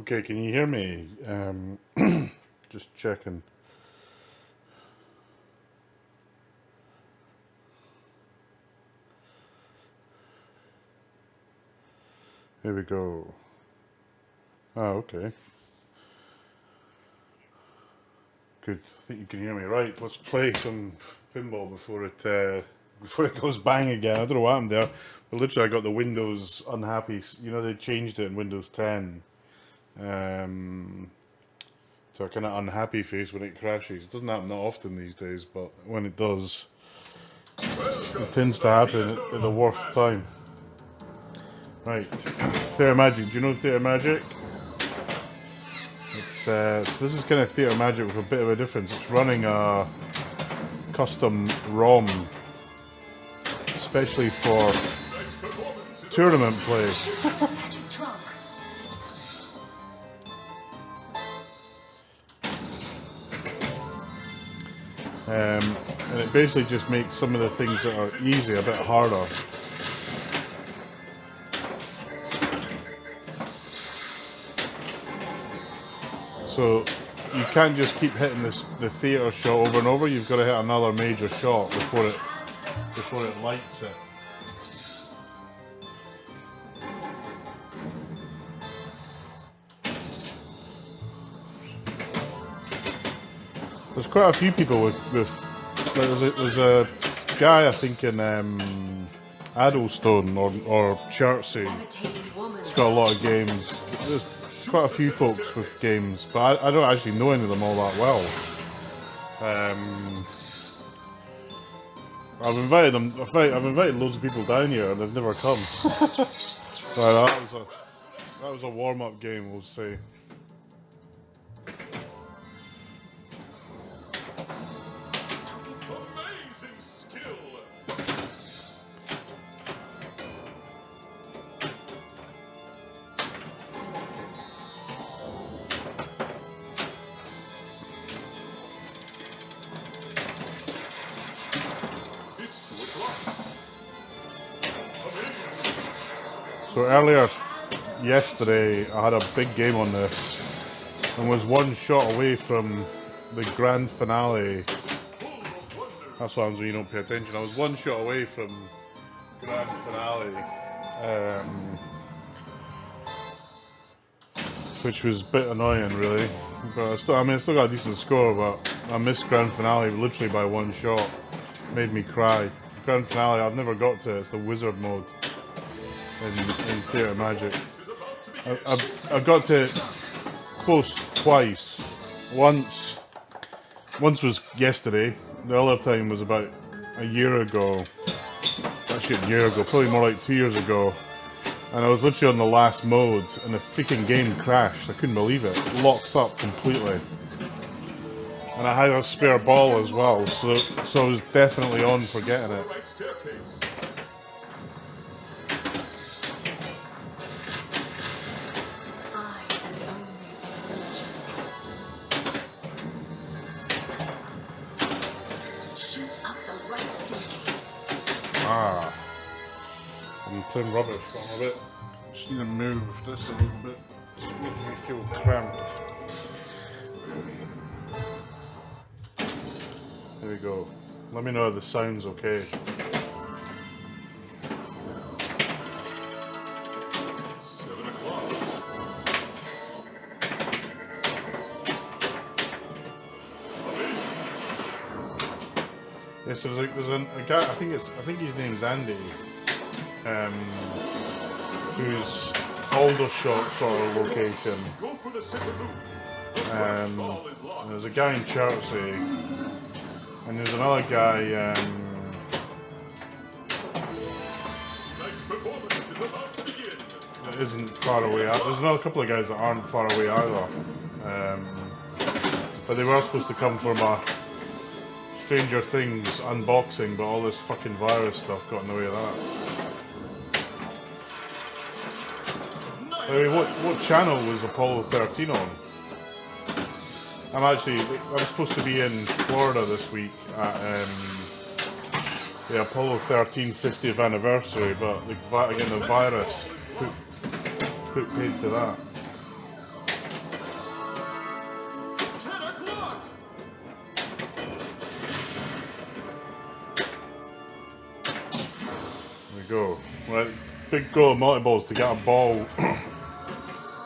Okay, can you hear me? Just checking. Here we go. Oh, okay. Good. I think you can hear me. Right, let's play some pinball before it goes bang again. I don't know what happened there. But literally, I got the Windows unhappy. You know, they changed it in Windows 10. To a kind of unhappy face when it crashes. It doesn't happen that often these days, but when it does, it tends to happen at the worst time. Right, Theatre Magic. Do you know Theatre Magic? So this is kind of Theatre Magic with a bit of a difference. It's running a custom ROM, especially for tournament play. And it basically just makes some of the things that are easy a bit harder. So you can't just keep hitting the theatre shot over and over. You've got to hit another major shot before it lights it. There's quite a few people with there's a guy I think in Addlestone or Chertsey. He's got a lot of games. There's quite a few folks with games, but I don't actually know any of them all that well. I've invited them. I've invited loads of people down here, and they've never come. So that was a warm-up game, we'll say. So earlier yesterday I had a big game on this and was one shot away from the grand finale. That's what happens when you don't pay attention. I was one shot away from grand finale, which was a bit annoying really. But I still got a decent score, but I missed grand finale literally by one shot. Made me cry. Grand finale, I've never got to it. It's the wizard mode in Theatre Magic. I've got to it close twice. Once was yesterday. The other time was about a year ago. Actually a year ago, probably more like 2 years ago. And I was literally on the last mode and the freaking game crashed. I couldn't believe it. Locked up completely. And I had a spare ball as well, so I was definitely on for getting it. I'm playing rubbish, but I'm a bit. Just need to move this a little bit. It's making me feel cramped. There we go. Let me know if the sound's okay. Yes, there's a guy. I think his name's Andy. Who's Aldershot sort of location. And there's a guy in Chertsey, and there's another guy. That isn't far away. There's another couple of guys that aren't far away either. But they were supposed to come from a Stranger Things unboxing, but all this fucking virus stuff got in the way of that. I mean, what channel was Apollo 13 on? I'm supposed to be in Florida this week at the Apollo 13 50th anniversary, but again the virus put paid to that. go. Right, big goal of multi-balls to get a ball,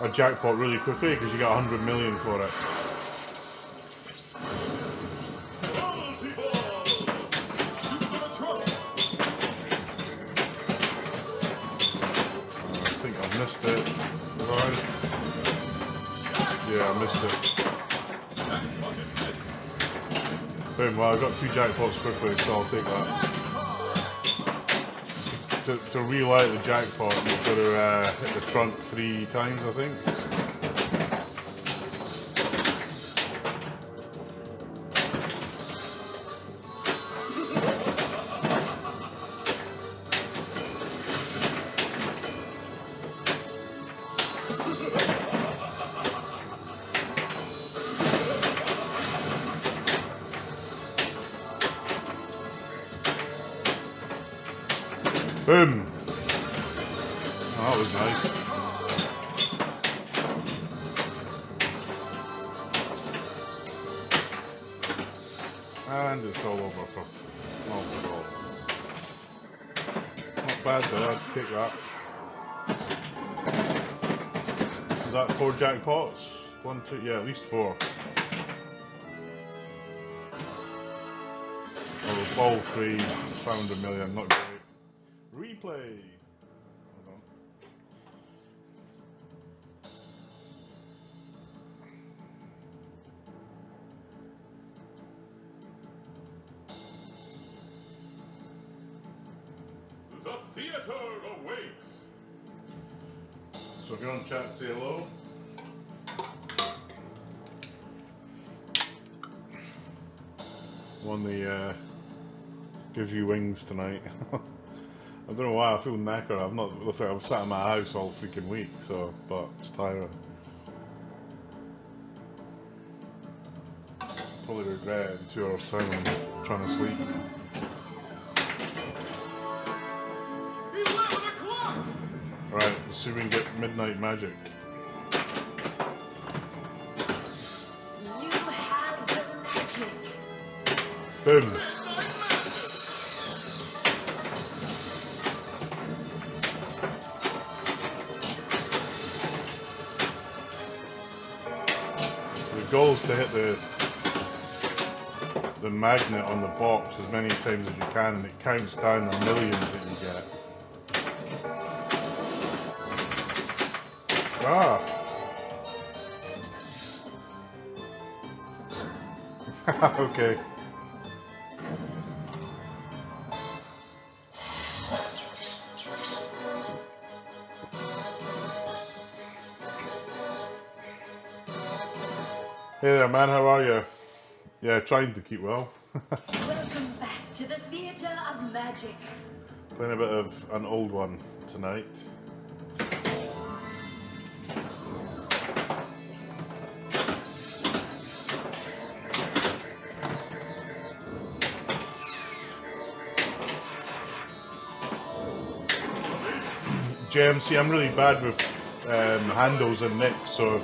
a jackpot really quickly because you get 100 million for it. I think I missed it. Yeah, I missed it. Boom, well I got 2 jackpots quickly, so I'll take that. To relight the jackpot, you've got to hit the trunk 3 times, I think. Boom! Oh, that was nice. And it's all over for multiple. Not bad though, I'd take that. Is that 4 jackpots? 1, 2, yeah, at least 4. Oh, ball 3, 500 million, not great. Replay. Hold on. The theater awaits. So if you're on chat, say hello. One that gives you wings tonight. I don't know why I feel knackered. I've sat in my house all freaking week, so but it's tiring. Probably regret it in 2 hours time when I'm trying to sleep. 11 o'clock. Right, let's see if we can get Midnight Magic. You have the magic. Boom! The goal is to hit the magnet on the box as many times as you can, and it counts down the millions that you get. Ah! Okay. Hey there, man, how are you? Yeah, trying to keep well. Welcome back to the Theater of Magic. Playing a bit of an old one tonight. JMC, I'm really bad with handles and nicks, so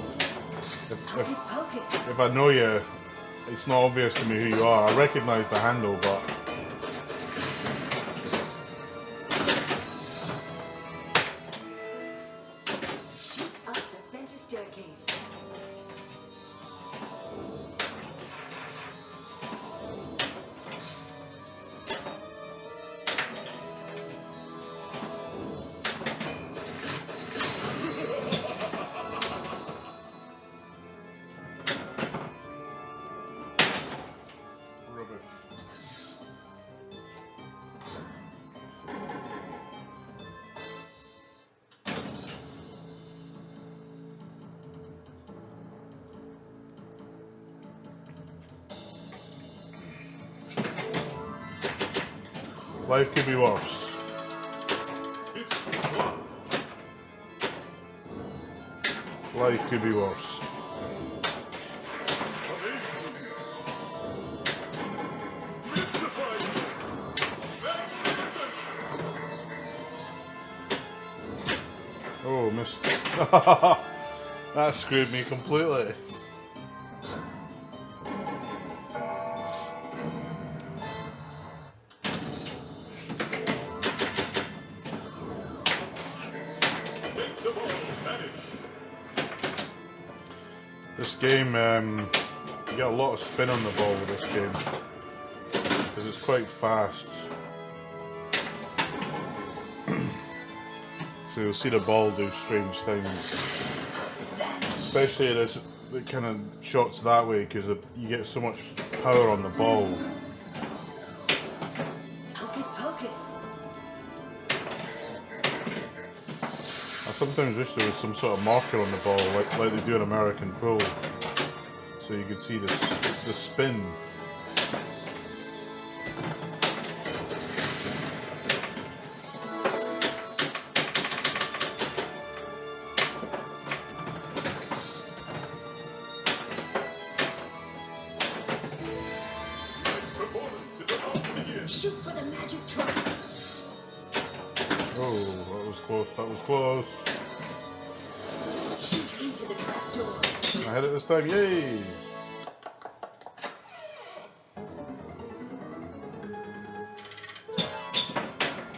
if I know you, it's not obvious to me who you are. I recognise the handle, but Shoot up the center staircase. rubbish. Life could be worse. Life could be worse. Oh, missed. That screwed me completely. This game, you get a lot of spin on the ball with this game because it's quite fast. So you'll see the ball do strange things, especially this it kind of shots that way because you get so much power on the ball. Hocus pocus. I sometimes wish there was some sort of marker on the ball, like they do in American pool, so you could see the spin. Shoot for the magic truck. Oh, that was close, that was close. Shoot into the trapdoor. I hit it this time, yay!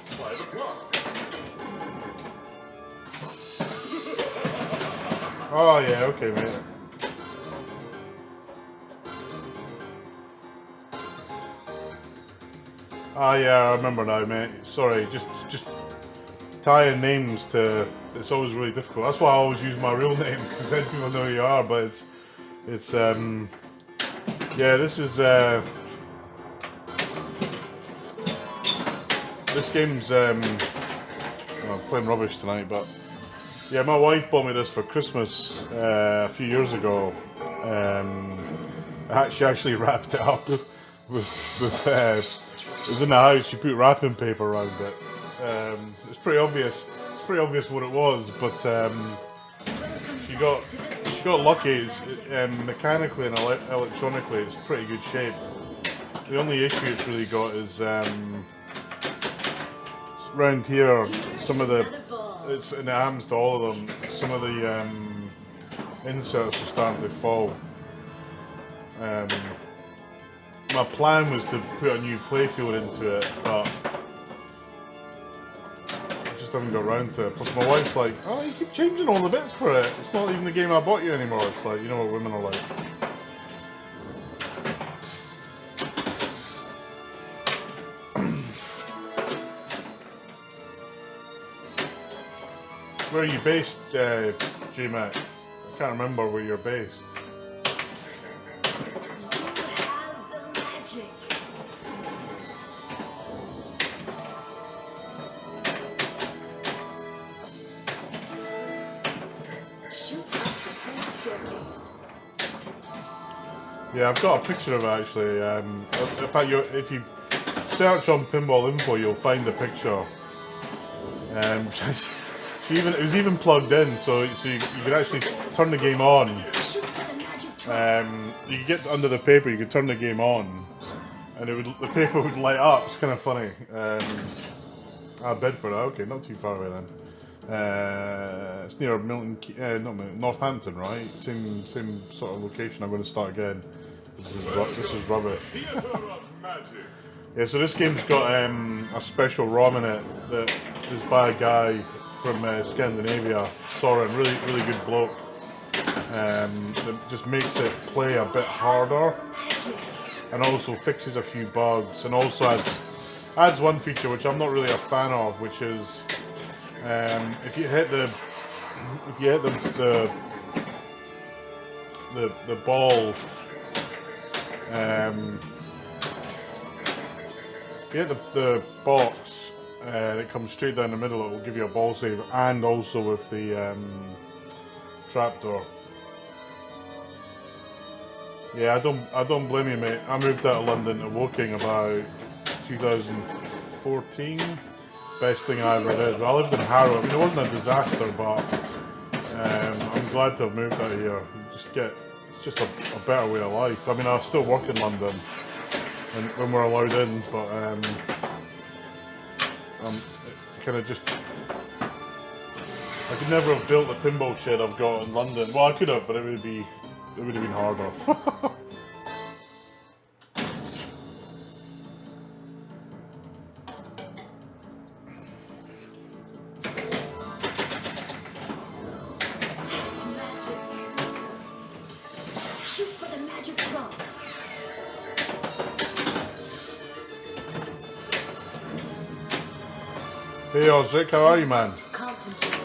Fly the block. Oh yeah, okay mate. Ah yeah, I remember now mate. Sorry, just tying names to, it's always really difficult. That's why I always use my real name, because then people know who you are, but it's yeah, this is this game's well, I'm playing rubbish tonight, but yeah, my wife bought me this for Christmas a few years ago. She actually wrapped it up with it was in the house. She put wrapping paper around it. It's pretty obvious. It's pretty obvious what it was, but she got lucky. It's, mechanically and electronically, it's pretty good shape. The only issue it's really got is around here. Some of the it's and it happens to all of them. Some of the inserts are starting to fall. My plan was to put a new playfield into it, but I just haven't got around to it. Plus my wife's like, oh, you keep changing all the bits for it. It's not even the game I bought you anymore. It's like, you know what women are like. Where are you based, J-Mac? I can't remember where you're based. Yeah, I've got a picture of it actually. In fact, if you search on Pinball Info, you'll find the picture. It was even plugged in, so you could actually turn the game on. You could get under the paper, you could turn the game on, and the paper would light up. It's kind of funny. Bedford, okay, not too far away then. It's near Milton, not Milton, Northampton, right? Same sort of location. I'm going to start again. This is rubbish. Yeah, so this game's got a special ROM in it that is by a guy from Scandinavia, Soren, really good bloke. That just makes it play a bit harder, and also fixes a few bugs, and also adds one feature which I'm not really a fan of, which is if you hit the ball, if you hit the box, it comes straight down the middle. It will give you a ball save, and also with the trapdoor. Yeah, I don't blame you, mate. I moved out of London to Woking about 2014. Best thing I ever did. I lived in Harrow. I mean, it wasn't a disaster, but I'm glad to have moved out here. It's just a better way of life. I mean, I still work in London when we're allowed in, but kind of just. I could never have built the pinball shed I've got in London. Well, I could have, but it would have been harder. Shoot for the magic trunk. Hey Ozric, how are you, man? Concentrate.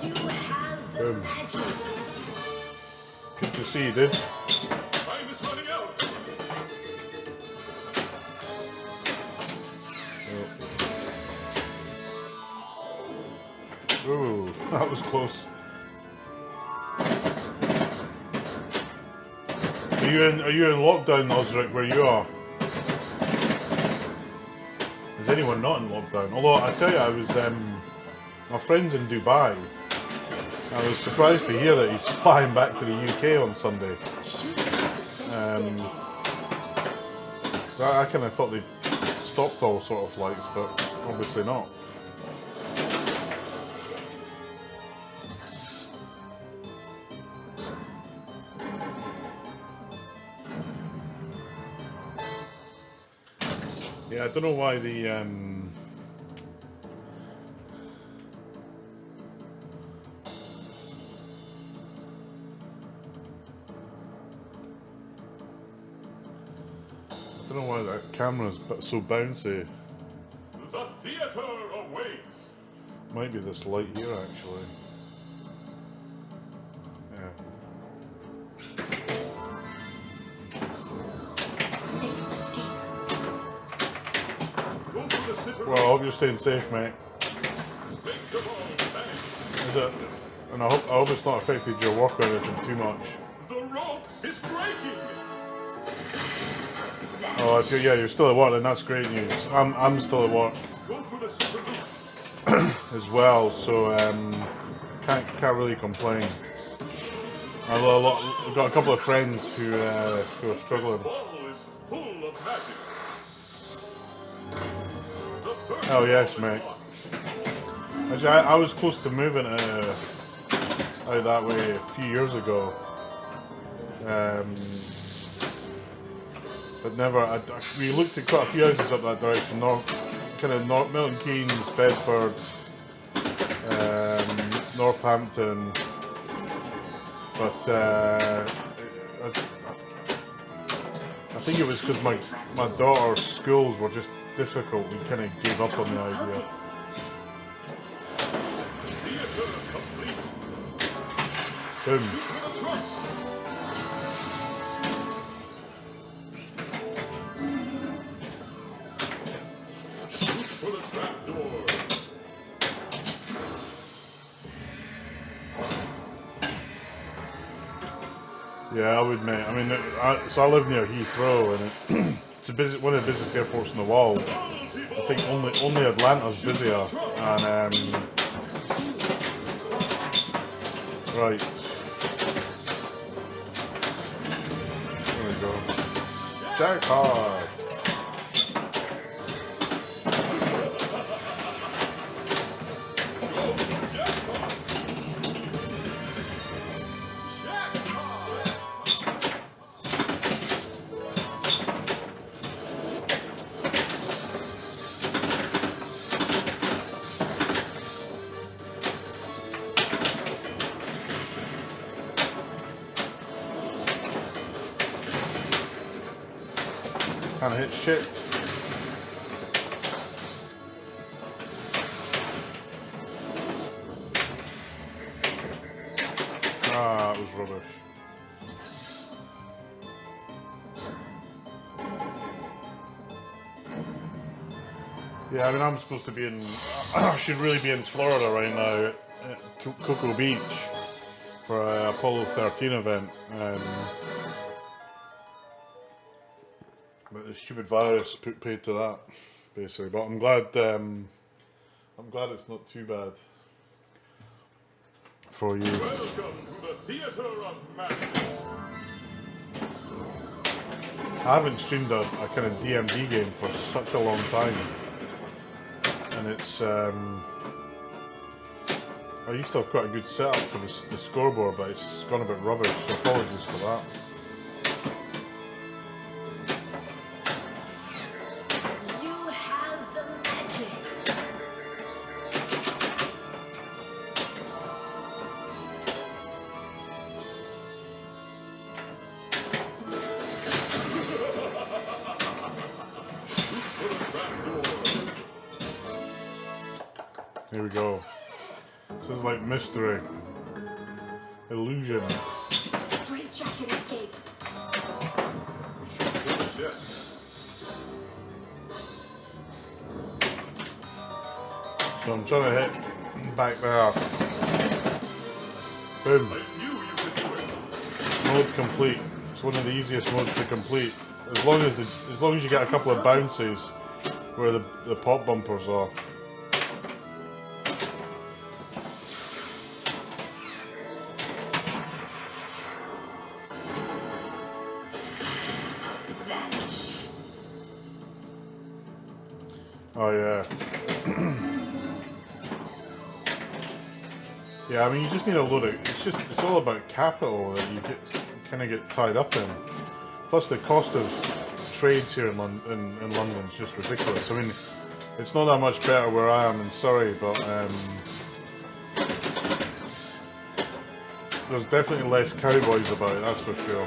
You have the Boom. magic. Good to see you, dude. Time is running out. Ooh, that was close. Are you in lockdown, Ozric, where you are? Is anyone not in lockdown? Although I tell you, I was my friend's in Dubai. I was surprised to hear that he's flying back to the UK on Sunday. So I kind of thought they stopped all sort of flights, but obviously not. Yeah, I don't know why the I don't know why that camera's so bouncy. The theater awaits. Might be this light here actually. Yeah. Go to the center. Well, I hope you're staying safe, mate. Make the ball bang. Is it? And I hope it's not affected your work or anything too much. The rope is breaking. Oh, yeah, you're still at work, and that's great news. I'm still at work Go for the center. as well, so can't really complain. I've got a couple of friends who are struggling. The ball is full of magic. The first Oh yes, ball is mate. lost. Actually, I was close to moving out that way a few years ago, but never. We looked at quite a few houses up that direction, Milton Keynes, Bedford, Northampton, but I think it was because my daughter's schools were just difficult. We kind of gave up on the idea. Theater complete. Boom. Shoot for the trapdoor. Yeah, I would, mate. I mean, so I live near Heathrow, and it's one of the busiest airports in the world. I think only Atlanta's busier. And right, there we go. Jackpot. Can't hit shit. Ah, it was rubbish. Yeah, I mean, I'm supposed to be in. I should really be in Florida right now at Cocoa Beach for a Apollo 13 event. But the stupid virus put paid to that, basically. But I'm glad it's not too bad for you. Welcome to the theater of magic. I haven't streamed a kind of DMD game for such a long time, and it's I used to have quite a good setup for the scoreboard, but it's gone a bit rubbish. So apologies for that. Here we go. So it's like mystery. Illusion. Straight jacket escape. So I'm trying to hit back there. Boom. I knew you could do it. Mode complete. It's one of the easiest modes to complete. As long as you get a couple of bounces where the pop bumpers are. Oh yeah. Yeah, I mean you just need a load of it's all about capital that you kind of get tied up in. Plus the cost of trades here in London is just ridiculous. I mean, it's not that much better where I am in Surrey, but there's definitely less cowboys about, that's for sure.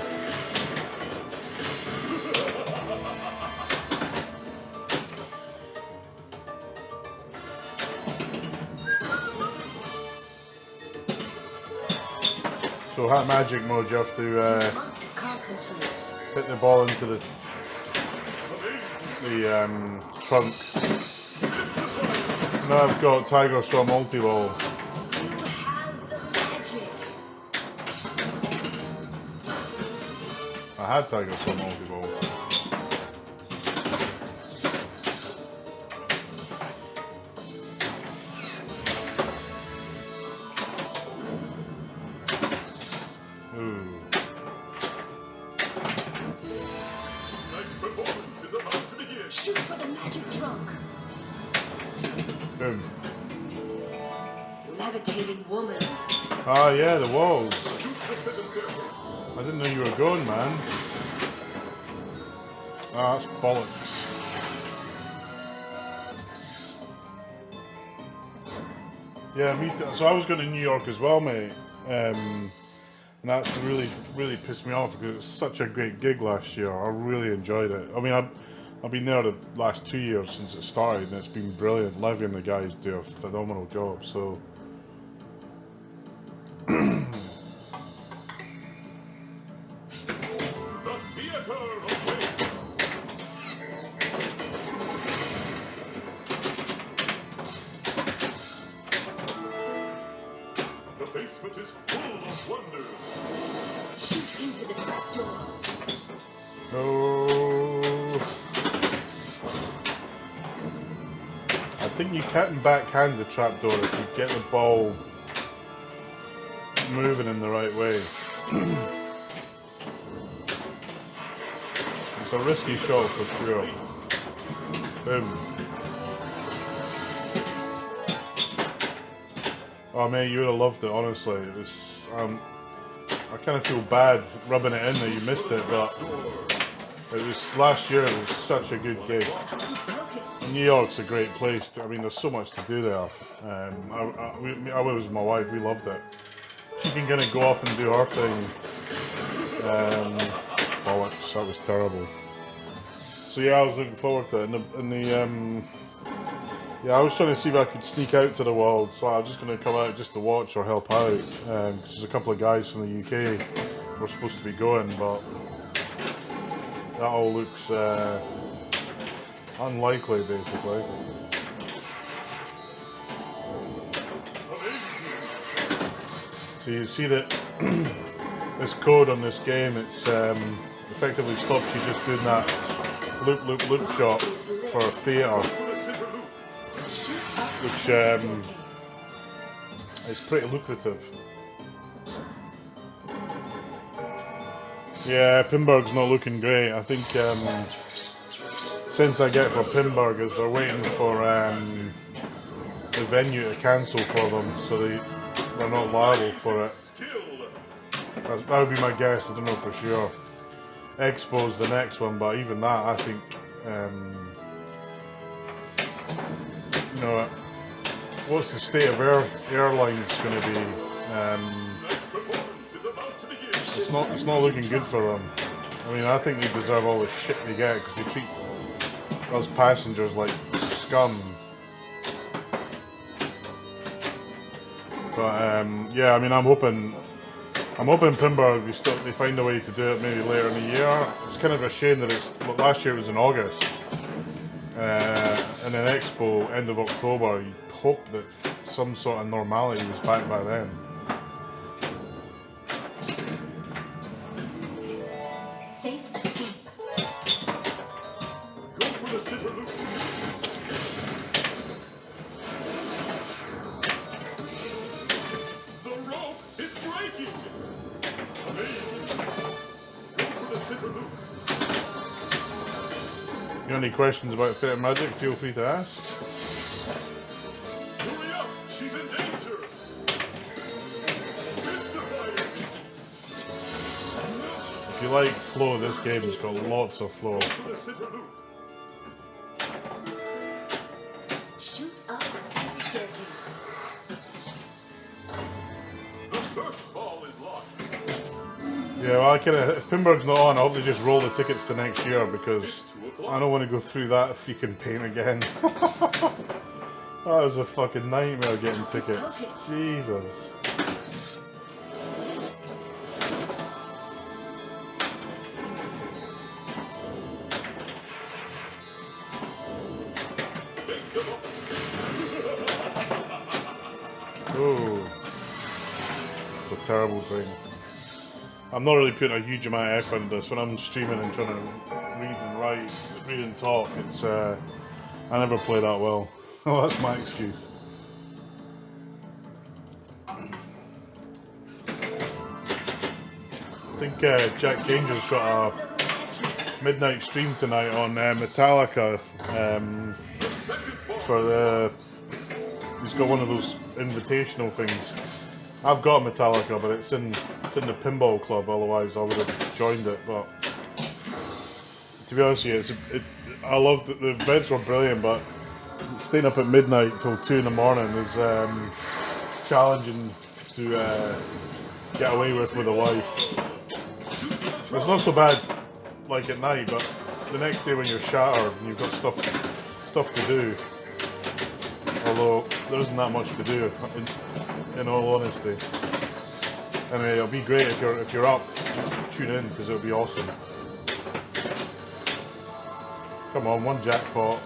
So hat magic mode, you have to hit the ball into the trunk. Now I've got Tiger Straw multi-ball. I had Tiger Straw multi-ball. Shoot for the magic trunk. Boom. Levitating woman. Ah, yeah, the walls. I didn't know you were going, man. Ah, that's bollocks. Yeah, me too. So I was going to New York as well, mate. And that's really pissed me off because it was such a great gig last year. I really enjoyed it. I mean, I've been there the last 2 years since it started, and it's been brilliant. Levy and the guys do a phenomenal job. So, The theater awaits. The basement is full of wonders. Shoot into the trap door. no. I think you can't backhand the trapdoor if you get the ball moving in the right way. It's a risky shot for sure. Boom. Oh mate, you would have loved it, honestly. It was, I kind of feel bad rubbing it in that you missed it, but it was last year. It was such a good gig. New York's a great place. I mean, there's so much to do there. I went with my wife. We loved it. She can kind of go off and do her thing. Bollocks, that was terrible. So yeah, I was looking forward to it. Yeah, I was trying to see if I could sneak out to the world. So I was just going to come out just to watch or help out. Because there's a couple of guys from the UK who were supposed to be going, but that all looks unlikely, basically. So you see that this code on this game, it's effectively stops you just doing that loop shot for theatre, which is pretty lucrative. Yeah, Pinburg's not looking great. I think sense I get for Pinburg is they're waiting for the venue to cancel for them, so they're not liable for it. That would be my guess. I don't know for sure. Expo's the next one, but even that, I think, you know, what's the state of airlines going to be? It's not looking good for them. I mean, I think they deserve all the shit they get because they treat us passengers like scum. But yeah, I mean, I'm hoping Pinball they find a way to do it maybe later in the year. It's kind of a shame that last year it was in August, and then Expo end of October. You hope that some sort of normality was back by then. Safe escape. Go for the center loop. The rope is breaking. Amazing. Go for the center loop. You got any questions about Theatre Magic? Feel free to ask. Hurry up, she's in danger. It's the fire. If you like flow, this game's got lots of flow. Go for the center loop. Shoot up the staircase. The first ball is lost. Yeah, well, if Pinburg's not on, I hope they just roll the tickets to next year because I don't want to go through that freaking pain again. That was a fucking nightmare getting tickets. Jesus. Oh, it's a terrible thing. I'm not really putting a huge amount of effort into this. When I'm streaming and trying to read and write, read and talk, it's I never play that well. Oh, that's my excuse. I think Jack Danger's got a midnight stream tonight on Metallica for the. He's got one of those invitational things. I've got Metallica, but it's in the Pinball Club. Otherwise, I would have joined it. But to be honest with you, I loved it. The events were brilliant, but staying up at midnight till 2 in the morning is challenging to get away with a wife. It's not so bad like at night, but the next day when you're shattered and you've got stuff to do. Although there isn't that much to do, in all honesty. Anyway, it'll be great if you're up. Tune in because it'll be awesome. Come on, one jackpot.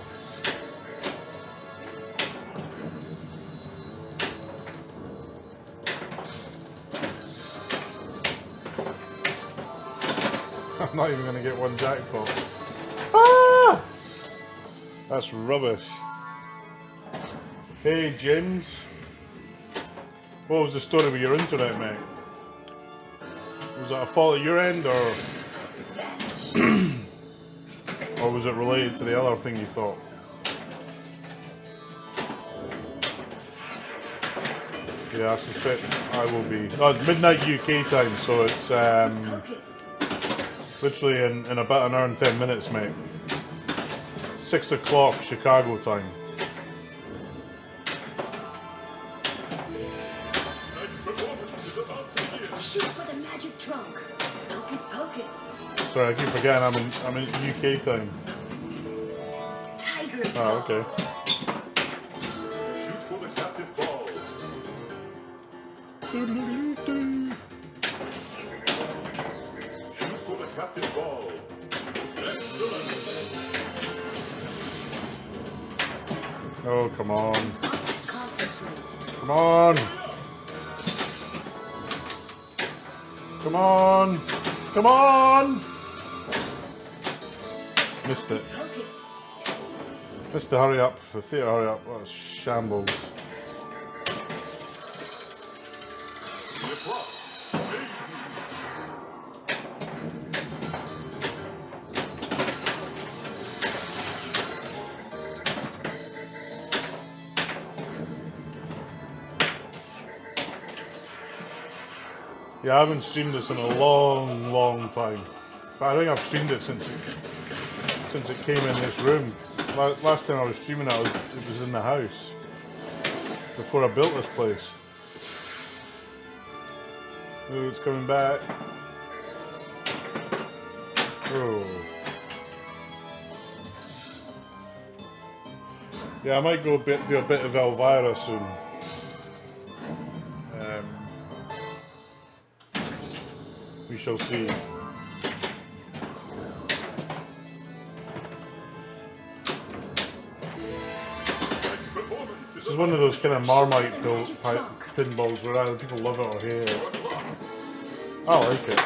I'm not even going to get one jackpot. Ah! That's rubbish. Hey James, what was the story with your internet, mate? Was that a fault at your end, or or was it related to the other thing you thought? Yeah, I suspect I will be. Oh, it's midnight UK time, so it's literally in about an hour and 10 minutes, mate. 6 o'clock Chicago time. Shoot for the magic trunk. Hocus pocus. Sorry, I keep forgetting I'm in UK time. Tiger Oh, okay. Shoot for the captive ball. Shoot for the captive ball. Excellent. Oh, come on. Concentrate. Come on. Come on. Come on. Missed it. Focus. Missed the hurry up. The theatre hurry up. That was shambles. The clock. Yeah, I haven't streamed this in a long time. But I think I've streamed it since it came in this room. Last time I was streaming it, it was in the house. Before I built this place. Oh, it's coming back. Oh. Yeah, I might go do a bit of Elvira soon. We shall see. This is one of those kind of Marmite pinballs where either people love it or hate it. I like it.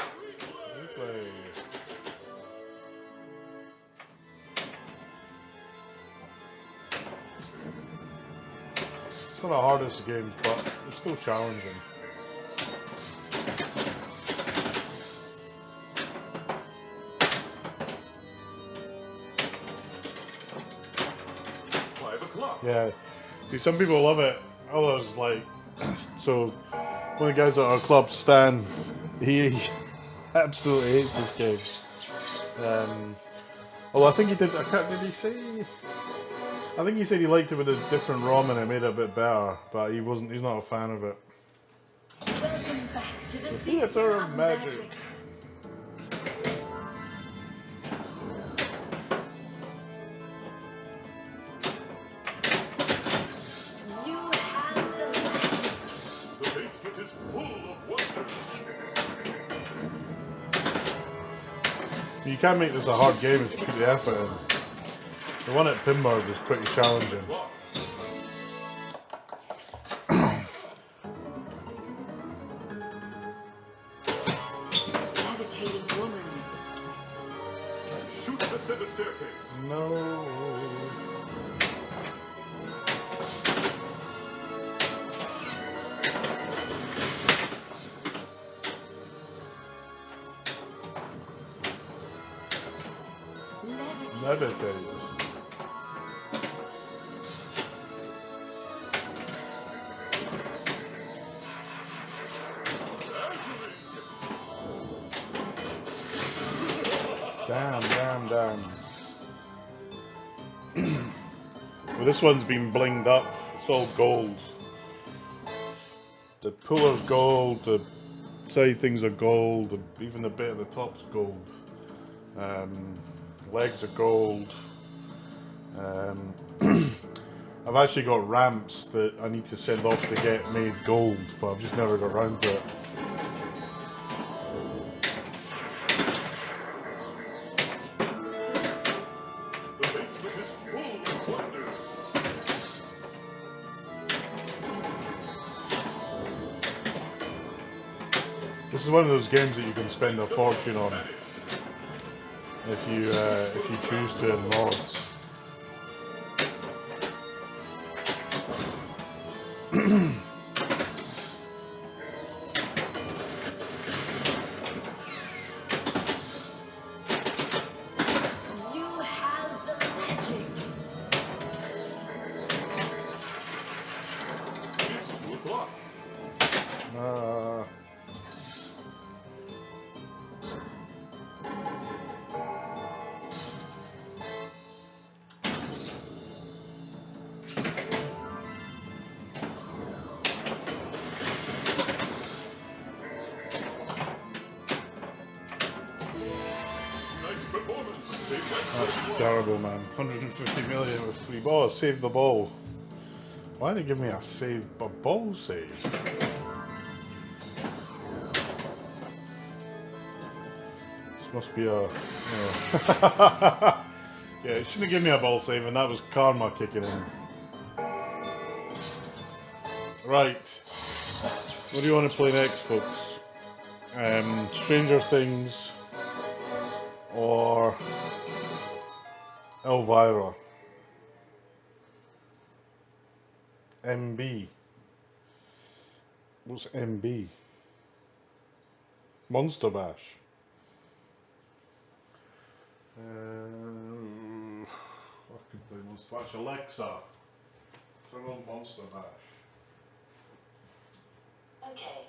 It's not the hardest of games, but it's still challenging. Yeah. See, some people love it, others like. So, one of the guys at our club, Stan, he absolutely hates this game. Although I think he did. Did he say? I think he said he liked it with a different ROM and it made it a bit better, but he wasn't. He's not a fan of it. Welcome back to the Theater of Magic. You have the magic. The basement is full of wonders. You can't make this a hard game if you put the effort in. The one at Pinball was pretty challenging. Levitating woman. Shoot the center staircase. No. Levitate. Damn. Well, this one's been blinged up. It's all gold. The puller's gold, the side things are gold, and even the bit at the top's gold. Legs are gold. I've actually got ramps that I need to send off to get made gold, but I've just never got around to it. The basement is full of wonders. This is one of those games that you can spend a fortune on if you choose to in mods. You have the magic. It's 2 o'clock. Nice performance. They went That's terrible, man. 150 million with 3 balls. Save the ball. Why did they give me a ball save? This must be a. Yeah, it shouldn't have given me a ball save, and that was karma kicking in. Right. What do you want to play next, folks? Stranger Things or Elvira? MB. What's MB? Monster Bash. I could play Monster Bash. Alexa, turn on Monster Bash. Okay.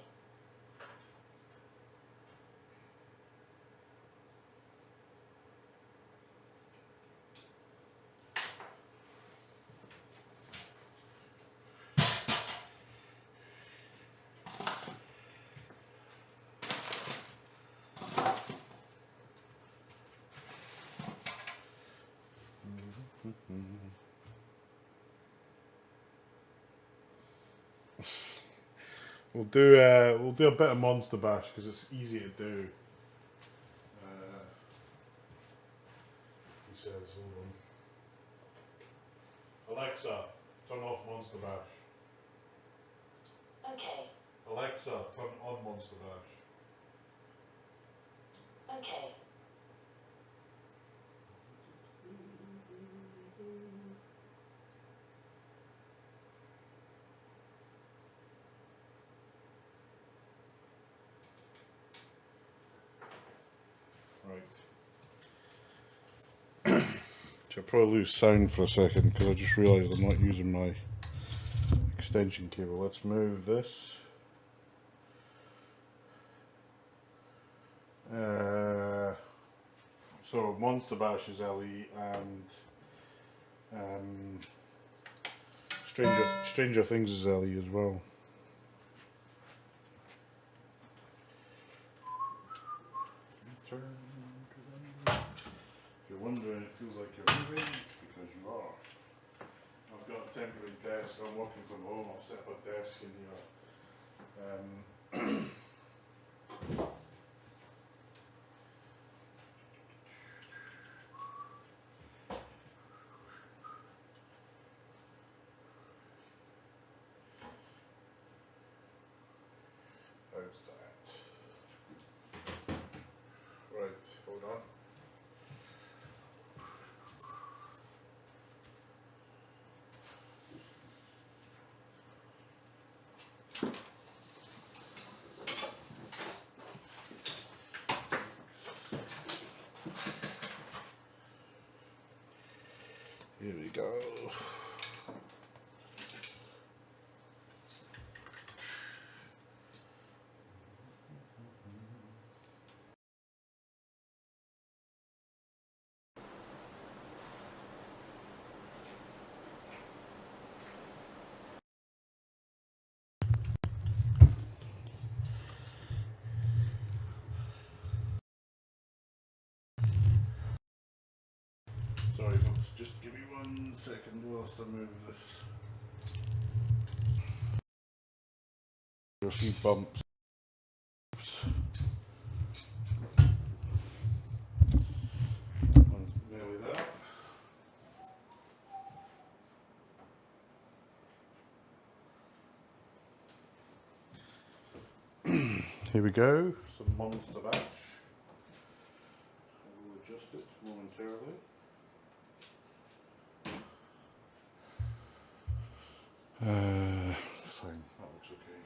We'll do a bit of Monster Bash because it's easy to do. Alexa, turn on Monster Bash. Okay. Right. I'll probably lose sound for a second because I just realised I'm not using my extension cable. Let's move this. So Monster Bash is LE and Stranger Things is LE as well. If you're wondering, it feels like you're moving, it's because you are. I've got a temporary desk. I'm working from home. I've set up a desk in here. How's that? Right, hold on. Here we go. Sorry folks, just give me 1 second whilst I move this. A few bumps. Nearly there. Here we go, some Monster Bash. I will adjust it momentarily. Fine, that looks okay.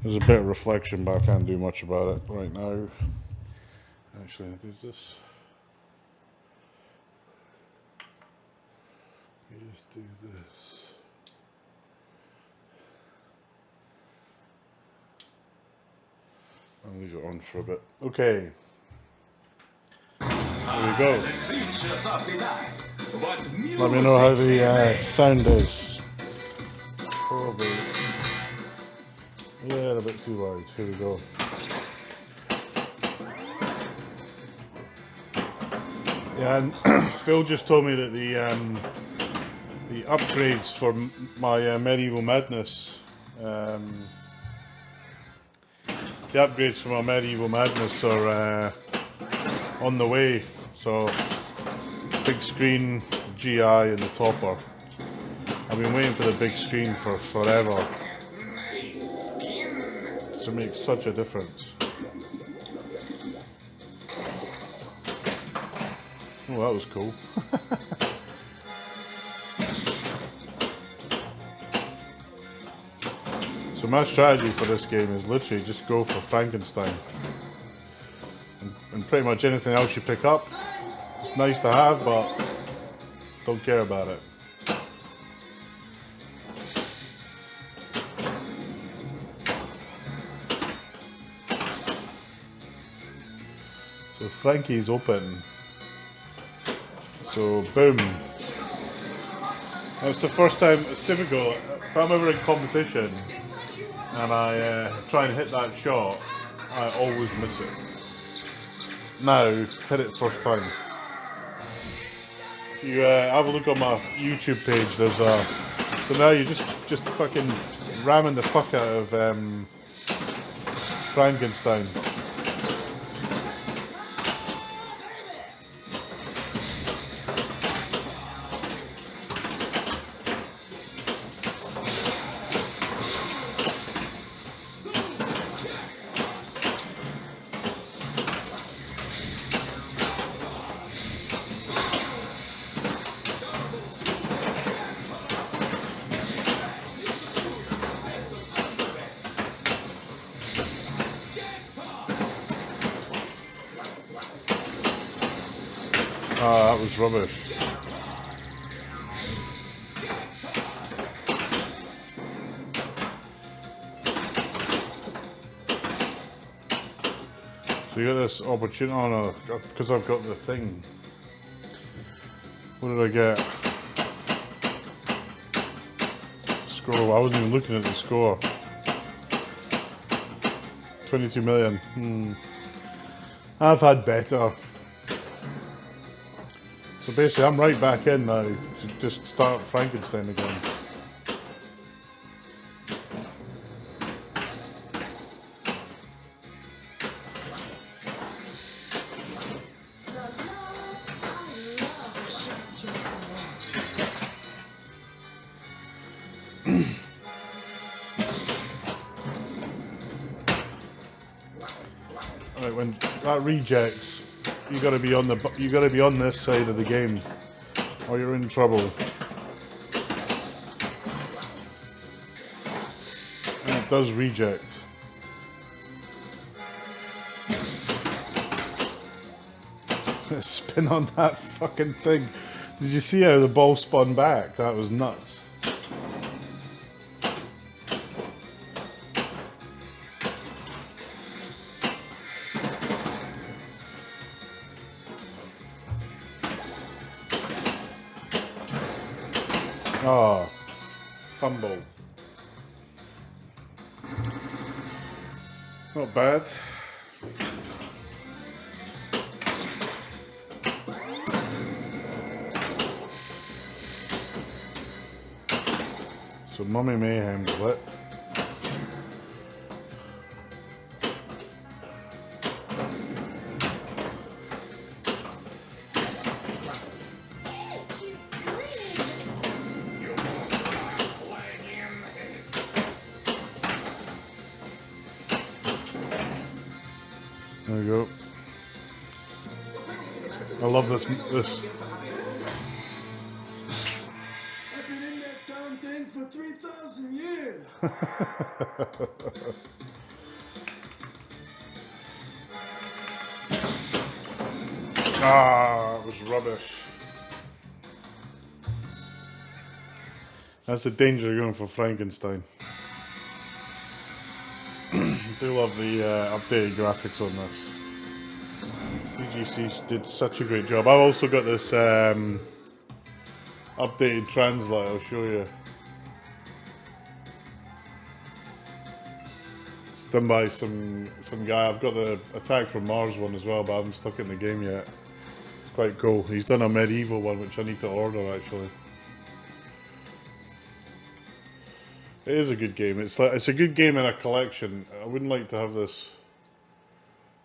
There's a bit of reflection, but I can't do much about it right now. Actually, there's this. Let me just do this. I'll leave it on for a bit. Okay. There we go. Let me know how the sound is. Probably. Yeah, a bit too loud. Here we go. Yeah, and Phil just told me that the upgrades for my Medieval Madness, the upgrades for my Medieval Madness are on the way. So, big screen, GI, and the topper. I've been waiting for the big screen for forever. It makes such a difference. Oh, that was cool. So my strategy for this game is literally just go for Frankenstein. And pretty much anything else you pick up, it's nice to have, but don't care about it. So Frankie's open. So boom. That's the first time. It's typical. If I'm ever in competition and I try and hit that shot, I always miss it. Now hit it first time. If you have a look on my YouTube page, there's a. So now you just fucking ramming the fuck out of Frankenstein. Ah, that was rubbish. So you got this opportunity. Oh no, because I've got the thing. What did I get? Score. I wasn't even looking at the score. 22 million. I've had better. So basically, I'm right back in now to just start Frankenstein again. Right, when that rejects, you gotta be on this side of the game, or you're in trouble. And it does reject. Spin on that fucking thing. Did you see how the ball spun back? That was nuts. Oh, fumble. Not bad. So Mummy Mayhem's lit. There we go. I love this. I've been in that darn thing for 3,000 years. Ah, it was rubbish. That's the danger of going for Frankenstein. I do love the updated graphics on this. CGC did such a great job. I've also got this updated translate, I'll show you. It's done by some guy. I've got the Attack from Mars one as well, but I haven't stuck it in the game yet. It's quite cool. He's done a medieval one, which I need to order actually. It is a good game. It's a good game in a collection. I wouldn't like to have this.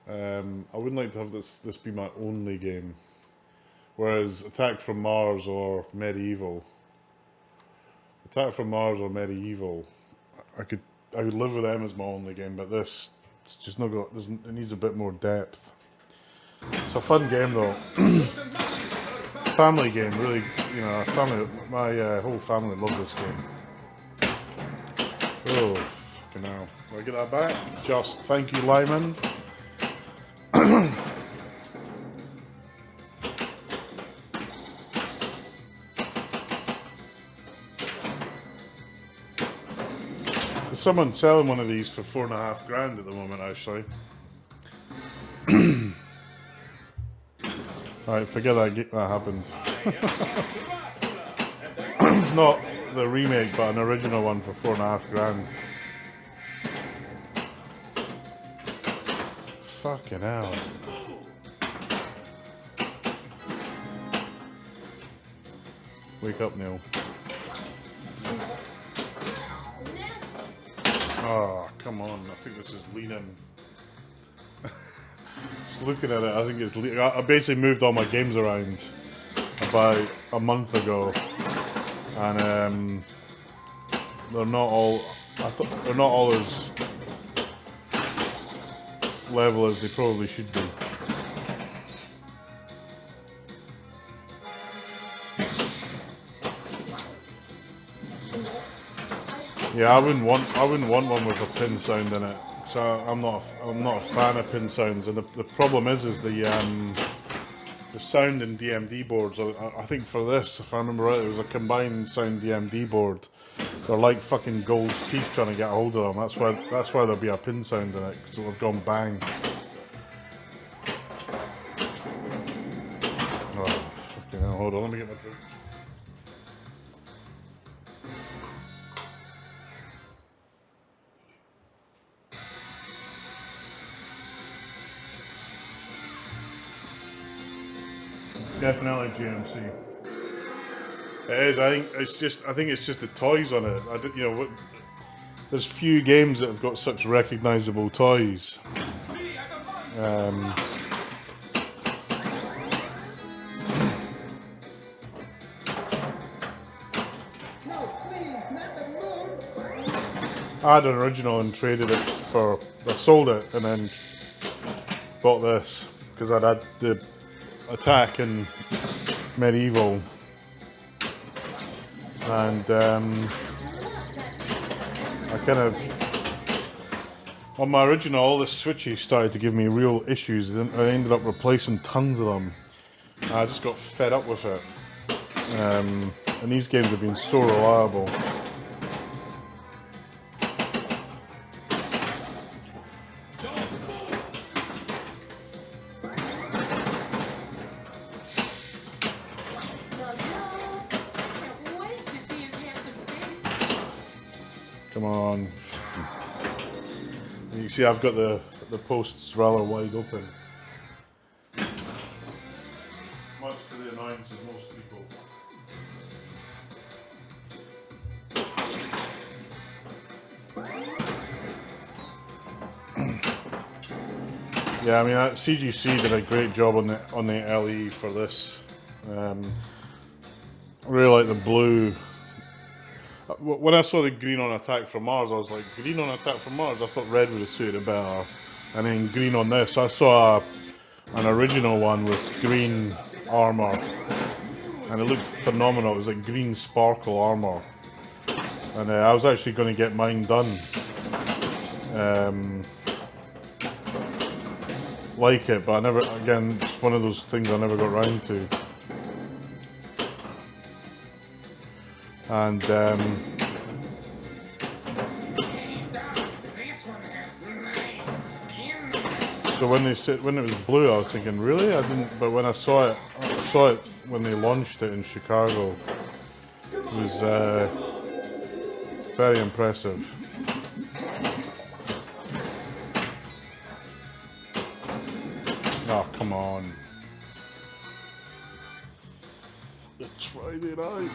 I wouldn't like to have this be my only game. Whereas Attack from Mars or Medieval, I could live with them as my only game. But this, it's just not got. It needs a bit more depth. It's a fun game though. Family game, really. You know, my whole family love this game. Oh, fucking hell. Do I get that back? Just, thank you, Lyman. There's someone selling one of these for $4.5 grand at the moment, actually. Alright, forget that happened. Not the remake, but an original one for $4.5 grand. Fucking hell. Wake up, Neil. Oh, come on. I think this is leaning. Just looking at it, I think it's leaning. I basically moved all my games around about a month ago. And they're not all as level as they probably should be. Yeah, I wouldn't want one with a pin sound in it. So I'm not a fan of pin sounds, and the problem is the the sound and DMD boards. I think for this, if I remember right, it was a combined sound DMD board. They're like fucking gold's teeth trying to get a hold of them. That's why there'll be a pin sound in it, because it'll have gone bang. Oh, fucking hell, hold on, let me get my drink. Definitely GMC. It is. I think it's just the toys on it. There's few games that have got such recognisable toys. I had an original and traded it for. I sold it and then bought this because I'd had the Attack and Medieval, and I kind of on my original, all the switches started to give me real issues. I ended up replacing tons of them. I just got fed up with it, and these games have been so reliable. Come on. You can see I've got the posts rather wide open. Much to the annoyance of most people. Yeah, I mean CGC did a great job on the LE for this. I really like the blue. When I saw the green on Attack from Mars, I was like, green on Attack from Mars? I thought red would have suited it better. And then green on this. I saw an original one with green armour. And it looked phenomenal. It was like green sparkle armour. And I was actually going to get mine done. Like it, but I never, again, it's one of those things I never got round to. And so when it was blue, I was thinking, really? I didn't. But when I saw it when they launched it in Chicago. It was very impressive. Oh, come on! It's Friday night.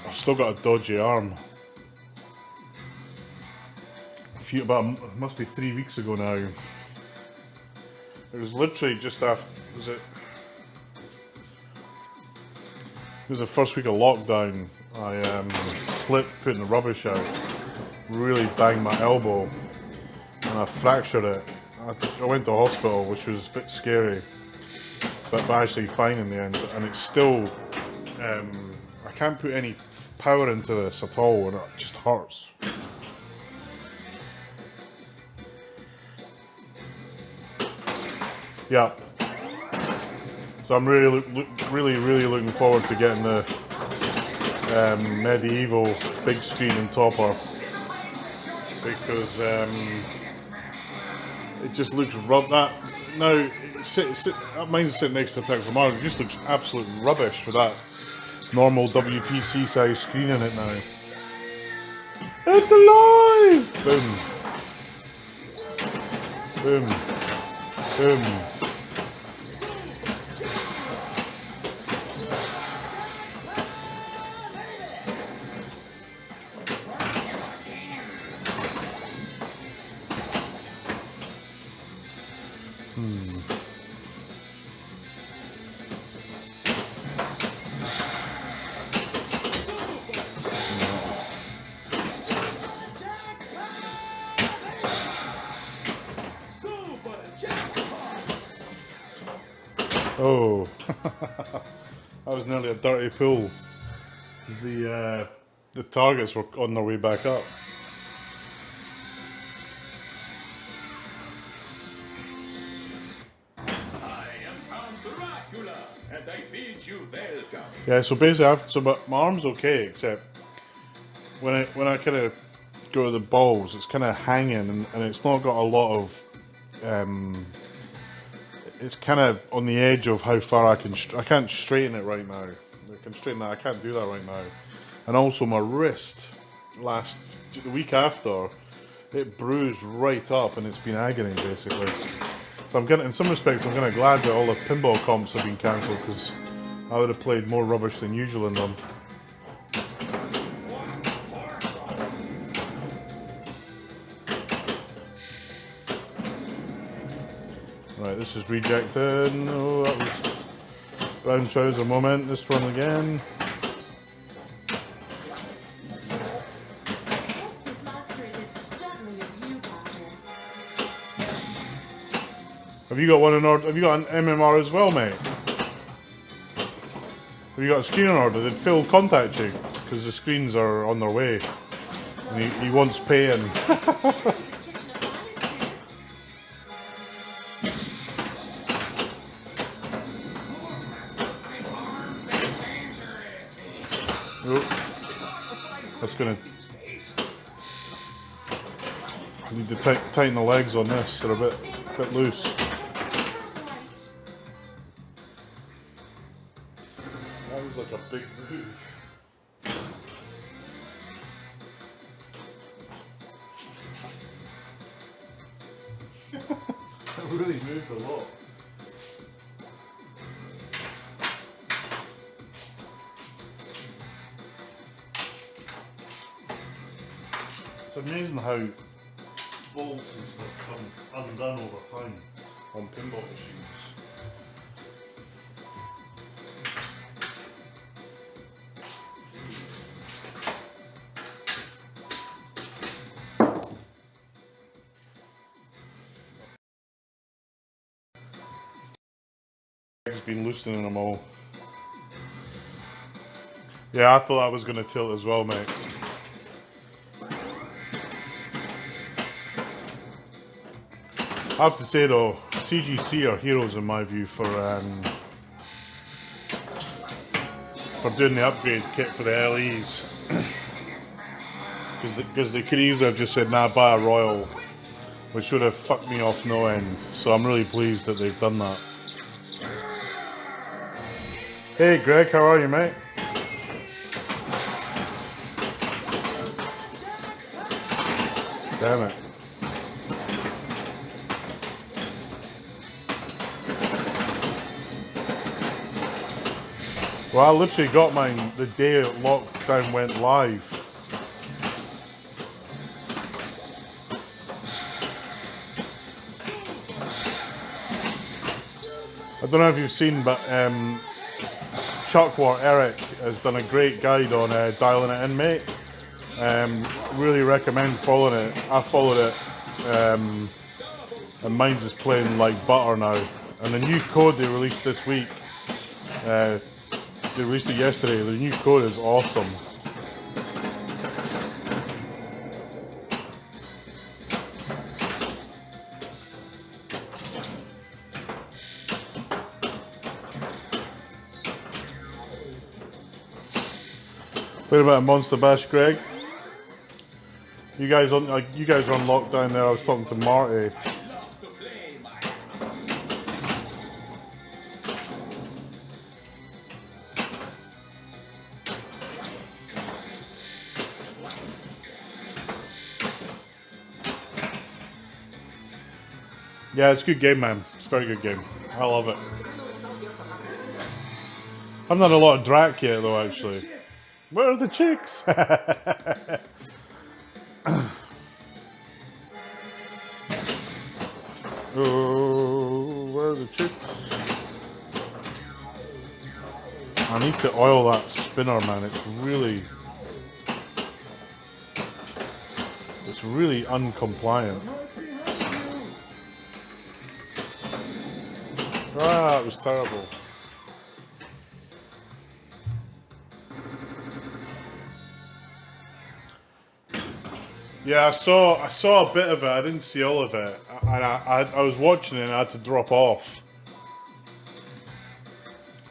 I've still got a dodgy arm. It must be 3 weeks ago now. It was literally just after. It was the first week of lockdown. I slipped putting the rubbish out, really banged my elbow, and I fractured it. I went to hospital, which was a bit scary, but actually fine in the end. And it's still. I can't put any power into this at all, and it just hurts. Yeah. So I'm really looking forward to getting the Medieval big screen and topper, because it just looks that now. Mine's sitting next to Attack from Mars. It just looks absolute rubbish with that normal WPC size screen in it now. It's alive! Boom. Boom. Boom. Oh, that was nearly a dirty pull. The targets were on their way back up. Yeah, so basically, my arm's okay, except when I kind of go to the balls, it's kind of hanging, and it's not got a lot of. It's kind of on the edge of how far I can't straighten it right now. I can straighten that. I can't do that right now. And also my wrist, the week after, it bruised right up, and it's been agony basically. So in some respects, I'm kind of glad that all the pinball comps have been cancelled, because I would have played more rubbish than usual in them. Right, this is rejected. No, that was brown trouser moment. This one again. This monster is as stubborn as you, Doctor. Have you got one in order? Have you got an MMR as well, mate? Have you got a screen in order? Did Phil contact you? Because the screens are on their way. And he wants paying. That's gonna. I need to tighten the legs on this. They're a bit loose. That was like a big move. That really moved a lot. It's amazing how balls and stuff come undone over time on pinball machines. It's been loosening them all. Yeah, I thought I was going to tilt as well, mate. I have to say though, CGC are heroes in my view for doing the upgrade kit for the LEs. Because they could easily have just said, nah, buy a Royal, which would have fucked me off no end. So I'm really pleased that they've done that. Hey Greg, how are you, mate? Damn it. Well, I literally got mine the day lockdown went live. I don't know if you've seen, but Chuckwart Eric has done a great guide on dialing it in, mate. Really recommend following it. I followed it, and mine's just playing like butter now. And the new code they released this week, they released it yesterday. The new code is awesome. Played a bit of Monster Bash, Greg. You guys are on lockdown there. I was talking to Marty. Yeah, it's a good game, man. It's a very good game. I love it. I've done a lot of Drac yet, though, actually. Where are the chicks? Oh, where are the chicks? I need to oil that spinner, man. It's really uncompliant. Ah, it was terrible. Yeah, I saw a bit of it. I didn't see all of it. I was watching it and I had to drop off.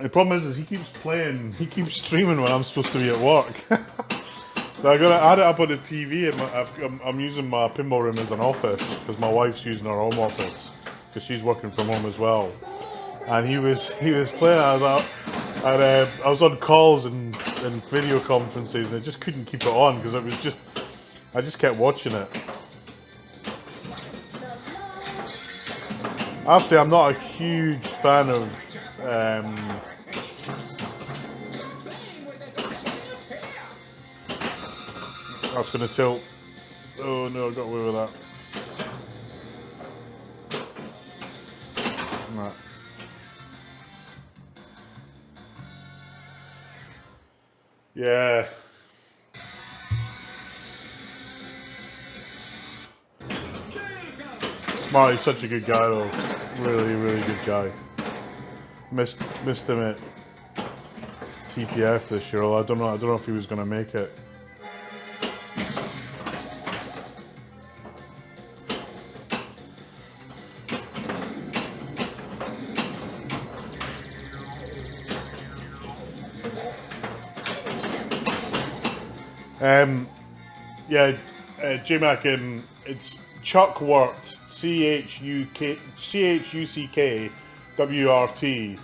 The problem is he keeps playing, he keeps streaming when I'm supposed to be at work. So I had it up on the TV, and I'm using my pinball room as an office because my wife's using her home office because she's working from home as well. And he was playing. I was on calls and video conferences, and I just couldn't keep it on because I just kept watching it. I have to say, I'm not a huge fan of. I was going to tilt. Oh no, I got away with that. Right. Yeah. Marty's such a good guy though. Really, really good guy. Missed him at TPF this year. I don't know if he was going to make it. Yeah, J-Mac, it's Chuck Wort, CHUCKWRT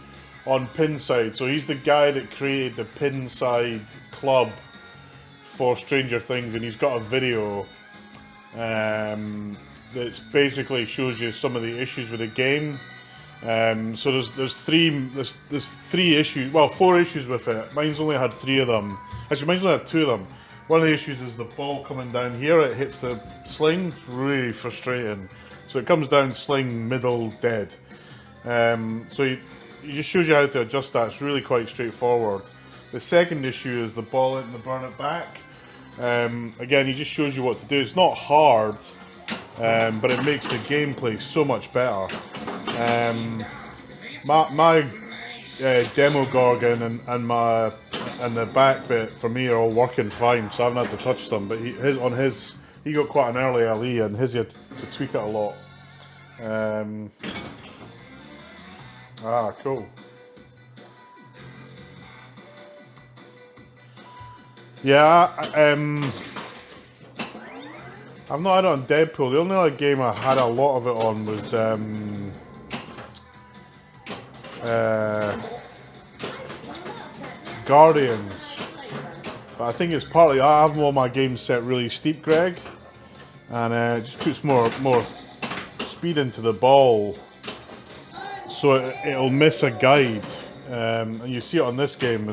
on Pinside. So he's the guy that created the Pinside club for Stranger Things, and he's got a video that basically shows you some of the issues with the game. So there's three issues, well, 4 issues with it. Mine's only had 3 of them. Actually, mine's only had 2 of them. One of the issues is the ball coming down here, it hits the sling, it's really frustrating. So it comes down, sling, middle, dead. So it just shows you how to adjust that, it's really quite straightforward. The second issue is the ball hitting the burn it back. Again, he just shows you what to do. It's not hard, but it makes the gameplay so much better. My demo Gorgon and the back bit for me are all working fine, so I haven't had to touch them. But he got quite an early LE, and his had to tweak it a lot. Cool. Yeah, I've not had it on Deadpool. The only other game I had a lot of it on was Guardians, but I think it's partly I have all my games set really steep, Greg, and it just puts more speed into the ball, so it'll miss a guide, and you see it on this game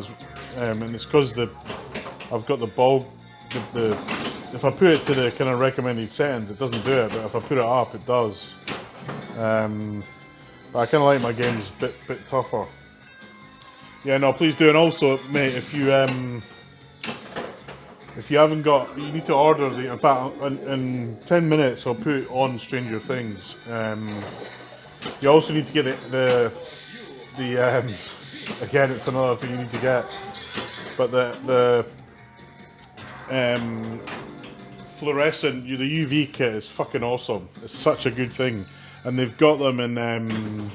and it's because I've got the ball. If I put it to the kind of recommended settings, it doesn't do it, but if I put it up, it does. But I kind of like my games a bit tougher. Yeah, no, please do. And also, mate, if you haven't got, you need to order the. In fact, in 10 minutes, I'll put on Stranger Things. You also need to get the again, it's another thing you need to get, but the fluorescent, the UV kit is fucking awesome. It's such a good thing, and they've got them in.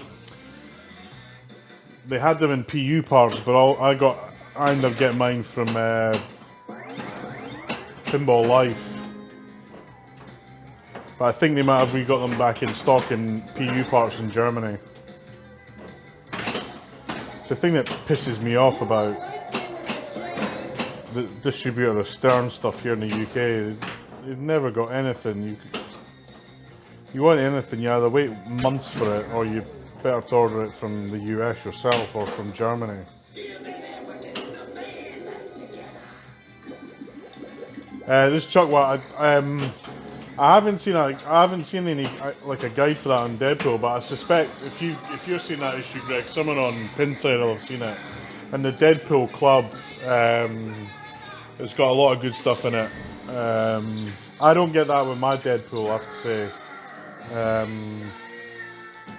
They had them in PU parts, but I ended up getting mine from Pinball Life. But I think they might have re-got them back in stock in PU parts in Germany. It's the thing that pisses me off about the distributor of Stern stuff here in the UK. They've never got anything. You want anything, you either wait months for it, or you better to order it from the US yourself or from Germany. This Chuck, what I haven't seen any like a guide for that on Deadpool, but I suspect if you're seeing that issue, Greg, someone on Pinside will have seen it. And the Deadpool Club, it's got a lot of good stuff in it. I don't get that with my Deadpool, I have to say.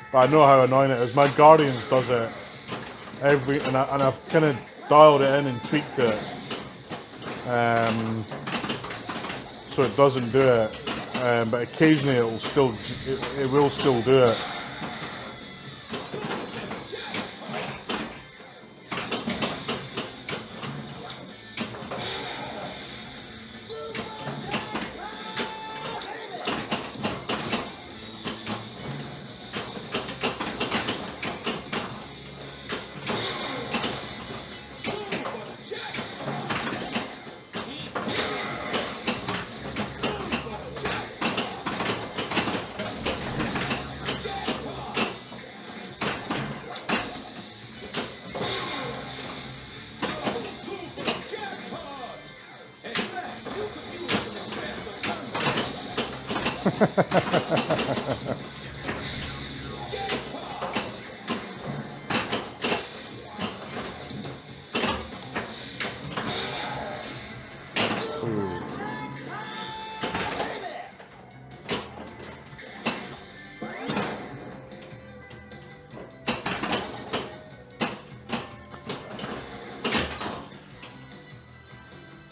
But I know how annoying it is. My Guardians does it and I've kind of dialed it in and tweaked it, so it doesn't do it. But occasionally it will still do it. Ooh.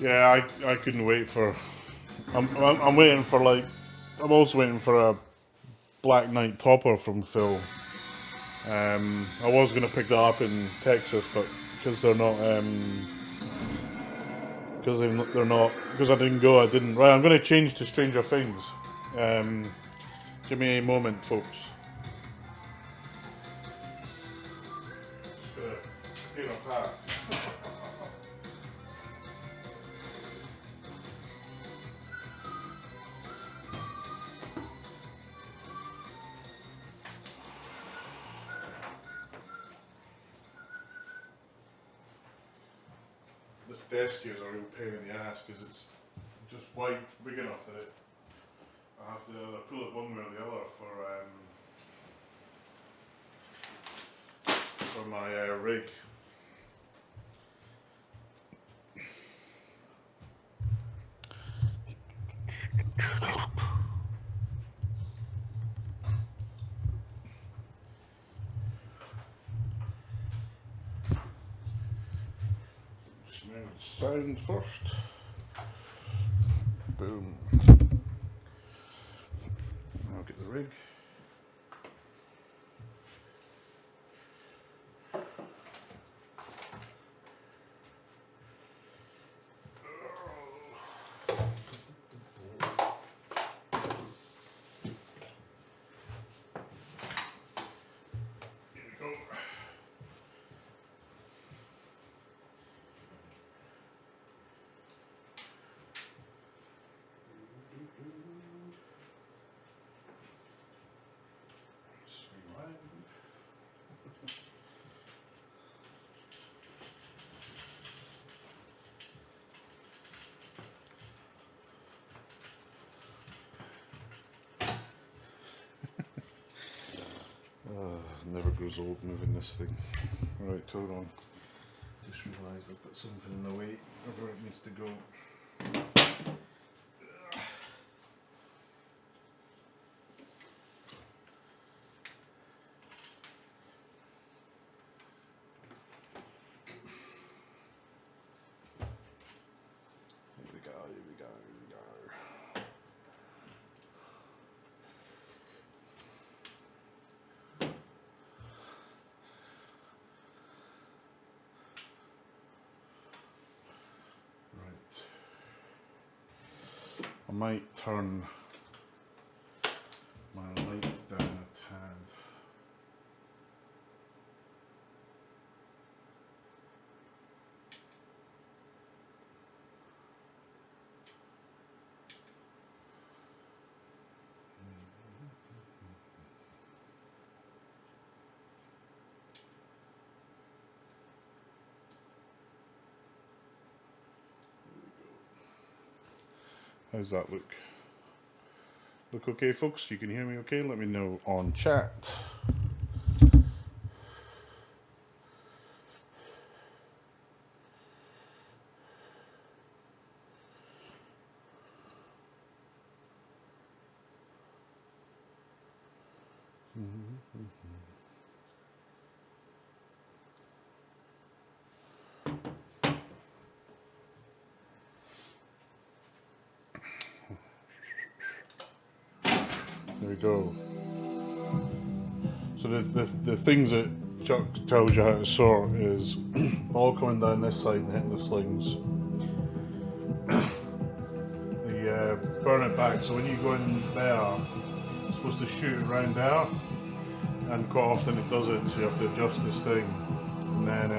Yeah, I couldn't wait for. I'm waiting for like. I'm also waiting for a Black Knight topper from Phil. I was gonna pick that up in Texas, but because they're not, because they're not, because I didn't go, I didn't. Right, I'm gonna change to Stranger Things. Give me a moment, folks. Just gonna clear my path. This desk here is a real pain in the ass because it's just wide, big enough that I have to pull it one way or the other for my rig. Smell the sound first. Boom. I'll get the rig. Here we go. Never grows old moving this thing. Right, hold on. Just realised I've got something in the way where it needs to go. Here we go, here we go, here we go. I might turn my light down a tad. How's that look? Look okay, folks? You can hear me okay? Let me know on chat. There we go. So the things that Chuck tells you how to sort is ball coming down this side and hitting the slings. The burn it back. So when you go in there, it's supposed to shoot around there, and quite often it doesn't. So you have to adjust this thing, and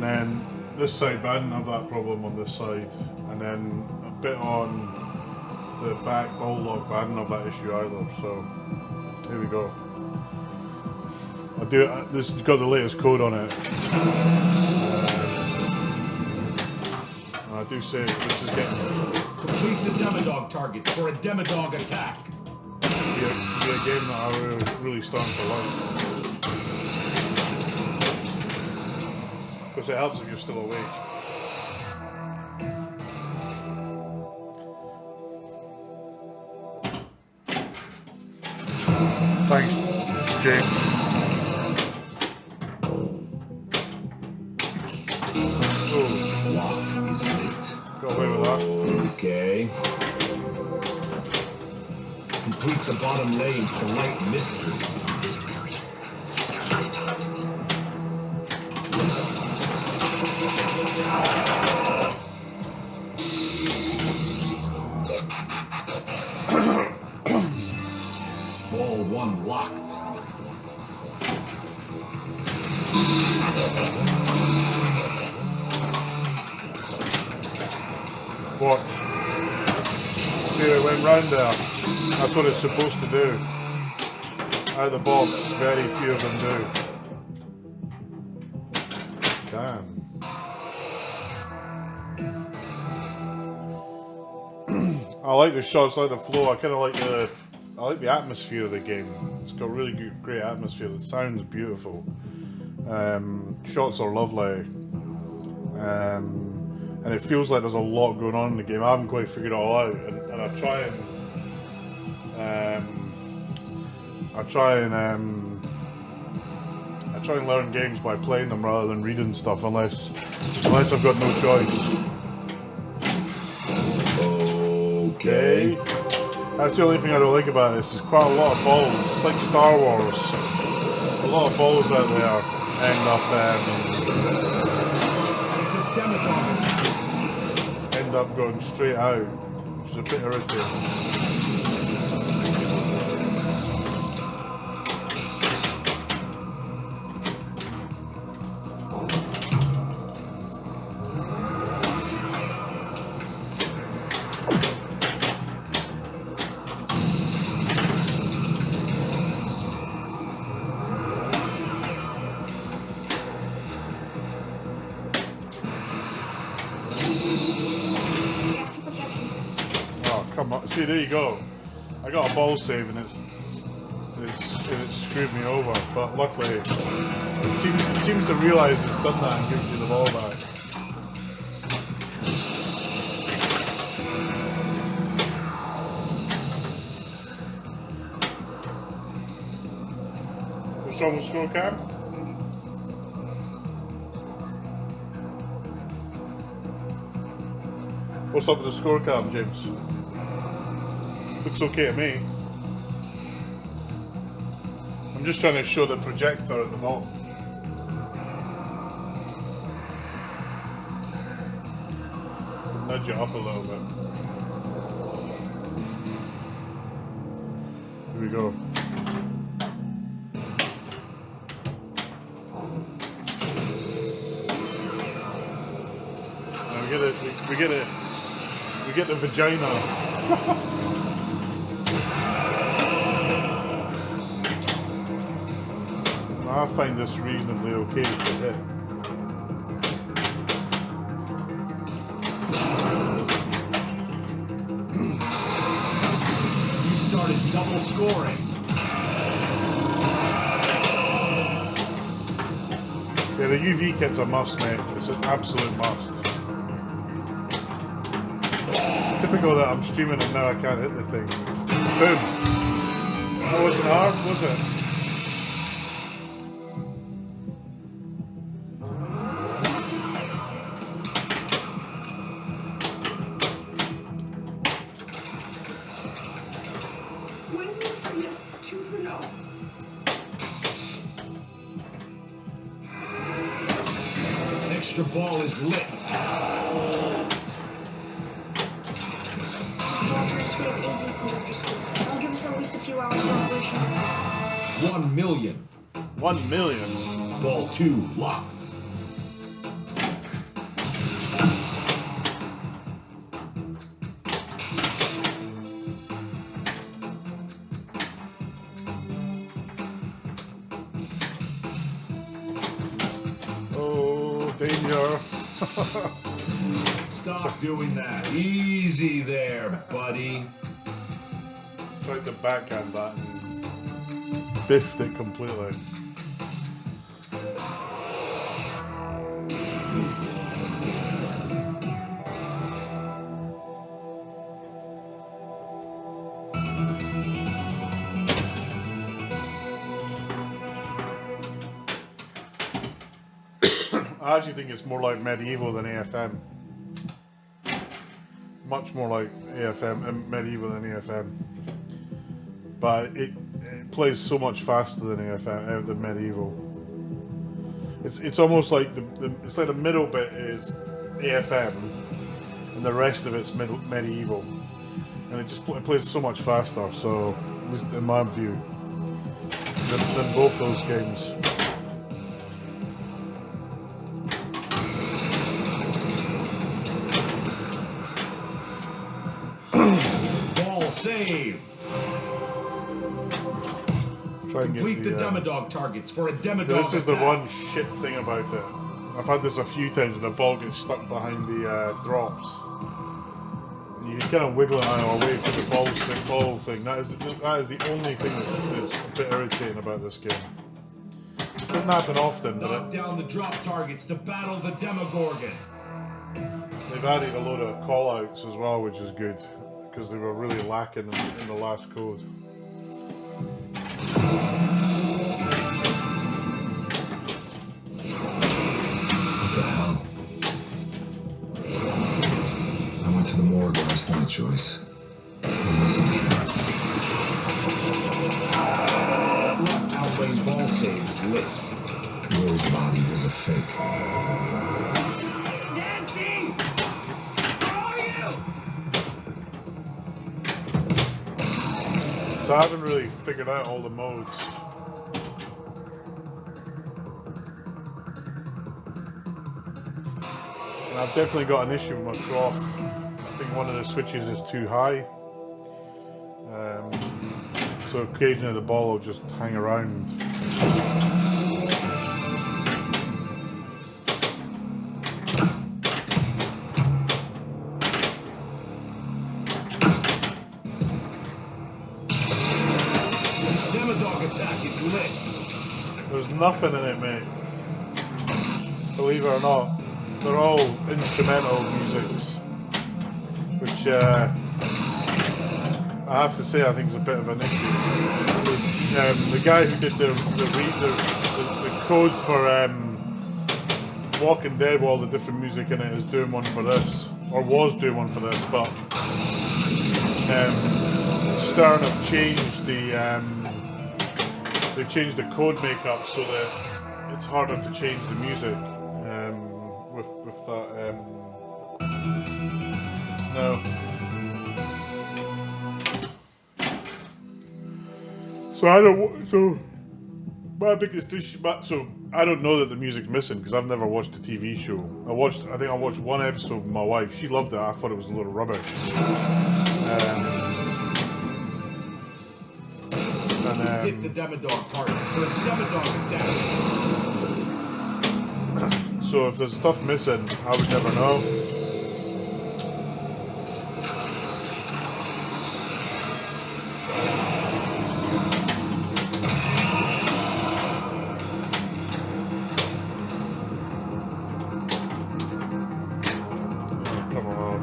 then this side. But I didn't have that problem on this side, and then a bit on the back ball lock, but I didn't have that issue either, so here we go. This has got the latest code on it. I I do say this is getting Complete the Demodog target for a Demodog attack. to be a game that I'm really starting to like. Because it helps if you're still awake. Thanks, James. Oh, Lock is lit. got away with that. Okay. Complete the bottom lanes for light mystery. Ball 1 locked. Watch. See, it went round there. That's what it's supposed to do. Out of the box, very few of them do. Damn. I like the shots, I like the flow. I kind of like the atmosphere of the game. It's got really good, great atmosphere. The sound's beautiful. Shots are lovely. And it feels like there's a lot going on in the game. I haven't quite figured it all out, and I try and learn games by playing them rather than reading stuff, unless I've got no choice. Okay. That's the only thing I don't like about this. There's quite a lot of balls. It's like Star Wars. A lot of balls out there end up going straight out, which is a bit irritating. Come on, see, there you go. I got a ball save and it screwed me over, but luckily it seems to realise it's done that and gives you the ball back. What's wrong with score cam? What's up with the score cam, James? Looks okay to me. I'm just trying to show the projector at the bottom. Nudge it up a little bit. Here we go. Now we get the vagina. I find this reasonably okay to hit. You started double scoring. Yeah, the UV kit's a must, mate. It's an absolute must. It's typical that I'm streaming and now I can't hit the thing. Boom. That wasn't hard, was it? Extra ball is lit. I'll give us at least a few hours of operation. 1 million. 1 million. Ball 2 locked. Oh, danger. Stop doing that. Easy there, buddy. Tried to backhand that and biffed it completely. I actually think it's more like medieval than AFM. Much more like AFM, medieval than AFM. But it plays so much faster than AFM, than medieval. It's almost like it's like the middle bit is AFM, and the rest of it's medieval, and it plays so much faster. So, at least in my view, than both those games. Save. Try and Complete get the Demodog targets for a Demodog This is the attack. one shit thing about it. I've had this a few times and the ball gets stuck behind the drops. You can kind of wiggle it out or wait for the ball thing. That is the only thing that's a bit irritating about this game. It doesn't happen often, Knock but down the drop targets to battle the Demogorgon. they've added a load of call-outs as well, which is good. Because they were really lacking in the last code. What the hell? I went to the morgue last night, Joyce. It wasn't here. Left outlane ball saves lit. Will's body was a fake. Nancy! Where are you? So I haven't really figured out all the modes. And I've definitely got an issue with my trough. I think one of the switches is too high. So occasionally the ball will just hang around. There's nothing in it, mate. Believe it or not. They're all instrumental musics. Which, I have to say, I think is a bit of an issue. The guy who did the code for Walking Dead with all the different music in it is doing one for this. Or was doing one for this, but Stern have changed they've changed the code makeup so that it's harder to change the music with that. No. So I don't. So my biggest issue. So I don't know that the music's missing because I've never watched a TV show. I think I watched one episode with my wife. She loved it. I thought it was a load of rubbish. Hit the Demodog target for a Demodog attack. So if there's stuff missing, I would never know. Come on.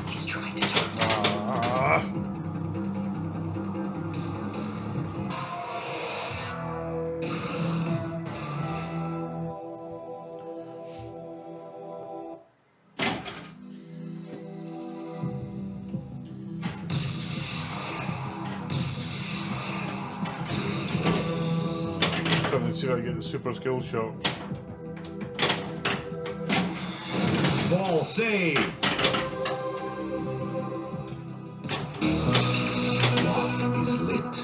He's trying to talk to me. Trying to see if I can get the super skill shot. Ball save. Lock is lit.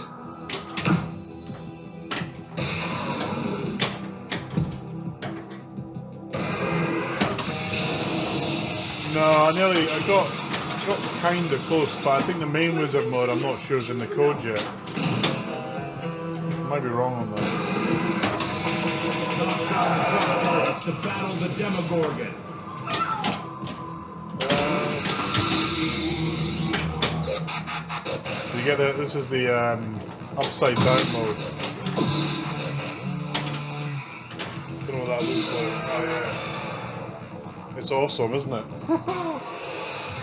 No, I got kind of close, but I think the main wizard mode I'm not sure is in the code yet. Might be wrong on that. Knock down the drop targets about to battle the Demogorgon. You get it. This is the upside down mode. Don't know what that looks like. Oh, yeah. It's awesome, isn't it?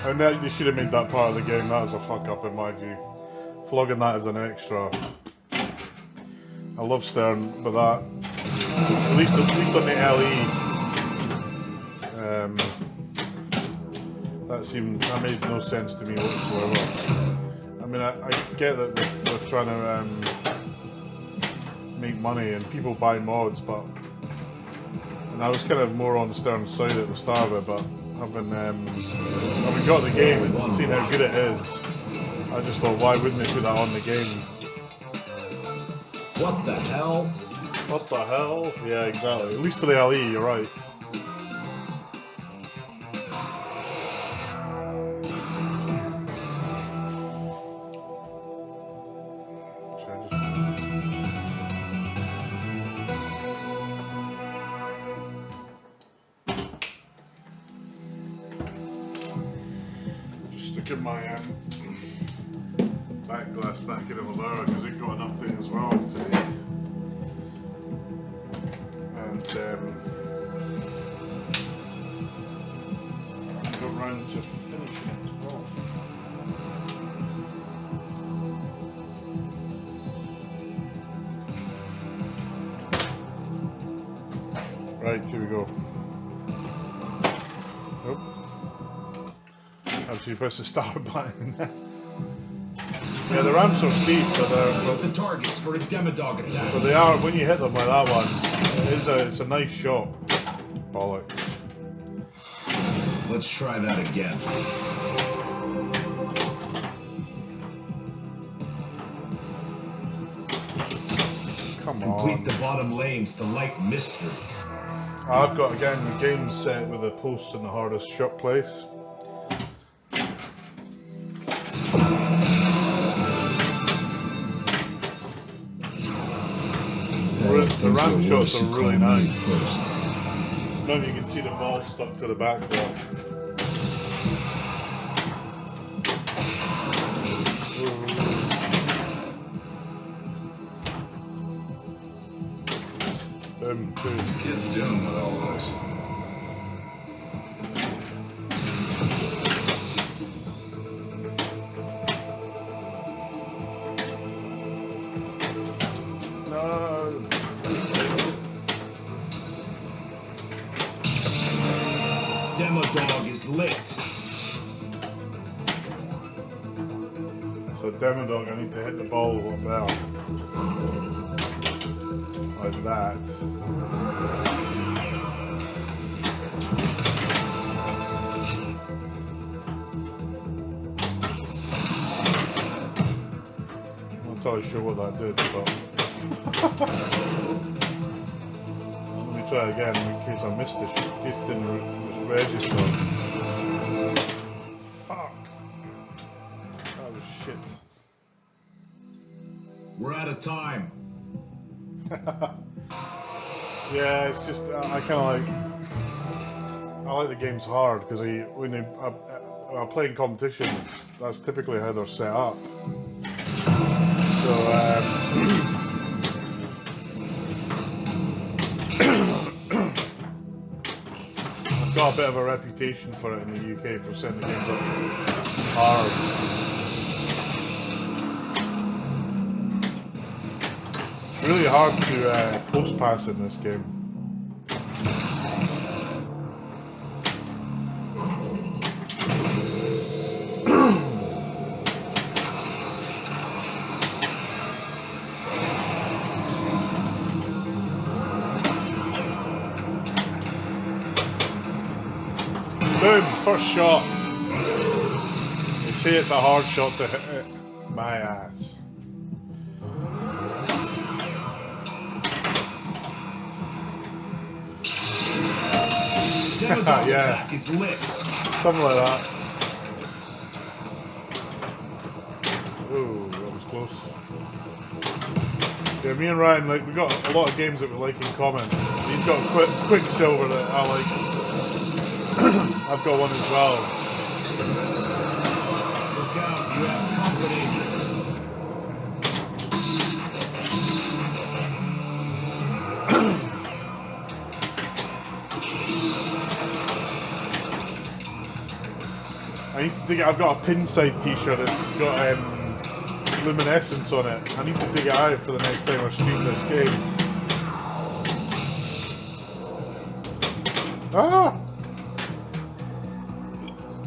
And that, you should have made that part of the game. That was a fuck up in my view. Flogging that as an extra. I love Stern, but that at least on the LE, that made no sense to me whatsoever. I mean, I get that they're trying to make money and people buy mods, but and I was kind of more on Stern's side at the start of it, but having got the game and seen how good it is, I just thought, why wouldn't they put that on the game? What the hell? What the hell? Yeah, exactly. At least for the LE, you're right. Should I just sticking my back glass back in the Valera because it got an update as well today. And go around to finishing it off. Right, here we go. Nope. Actually, press the start button. Yeah, the ramps are steep, but The targets for a Demodog attack. they are, when you hit them like that one, it's a nice shot. Bollocks. Let's try that again. Come Complete on. the bottom lanes to light mystery. I've got, again, the game set with the posts in the hardest shot place. The ramp shots are really nice. I don't know if you can see the ball stuck to the back there. Boom, two. Kid's doing with all this. No. Demodog is lit. So Demodog, I need to hit the ball up there. Like that. I'm not entirely sure what that did, but let me try again in case I missed it, in case it didn't register. Fuck. That was shit. We're out of time. Yeah, it's just I kind of I like the games hard because when they playing competitions, that's typically how they're set up. So I've got a bit of a reputation for it in the UK for setting the games up hard. It's really hard to post pass in this game. Boom, first shot. They say it's a hard shot to hit it. My ass. Demodog Yeah. attack is lit. Something like that. Ooh, that was close. Yeah, me and Ryan, we got a lot of games that we like in common. He's got Quicksilver that I like. I've got one as well. Look out, you have company. I need to dig it. I've got a Pinside t-shirt that's got luminescence on it. I need to dig it out for the next time I stream this game. Ah!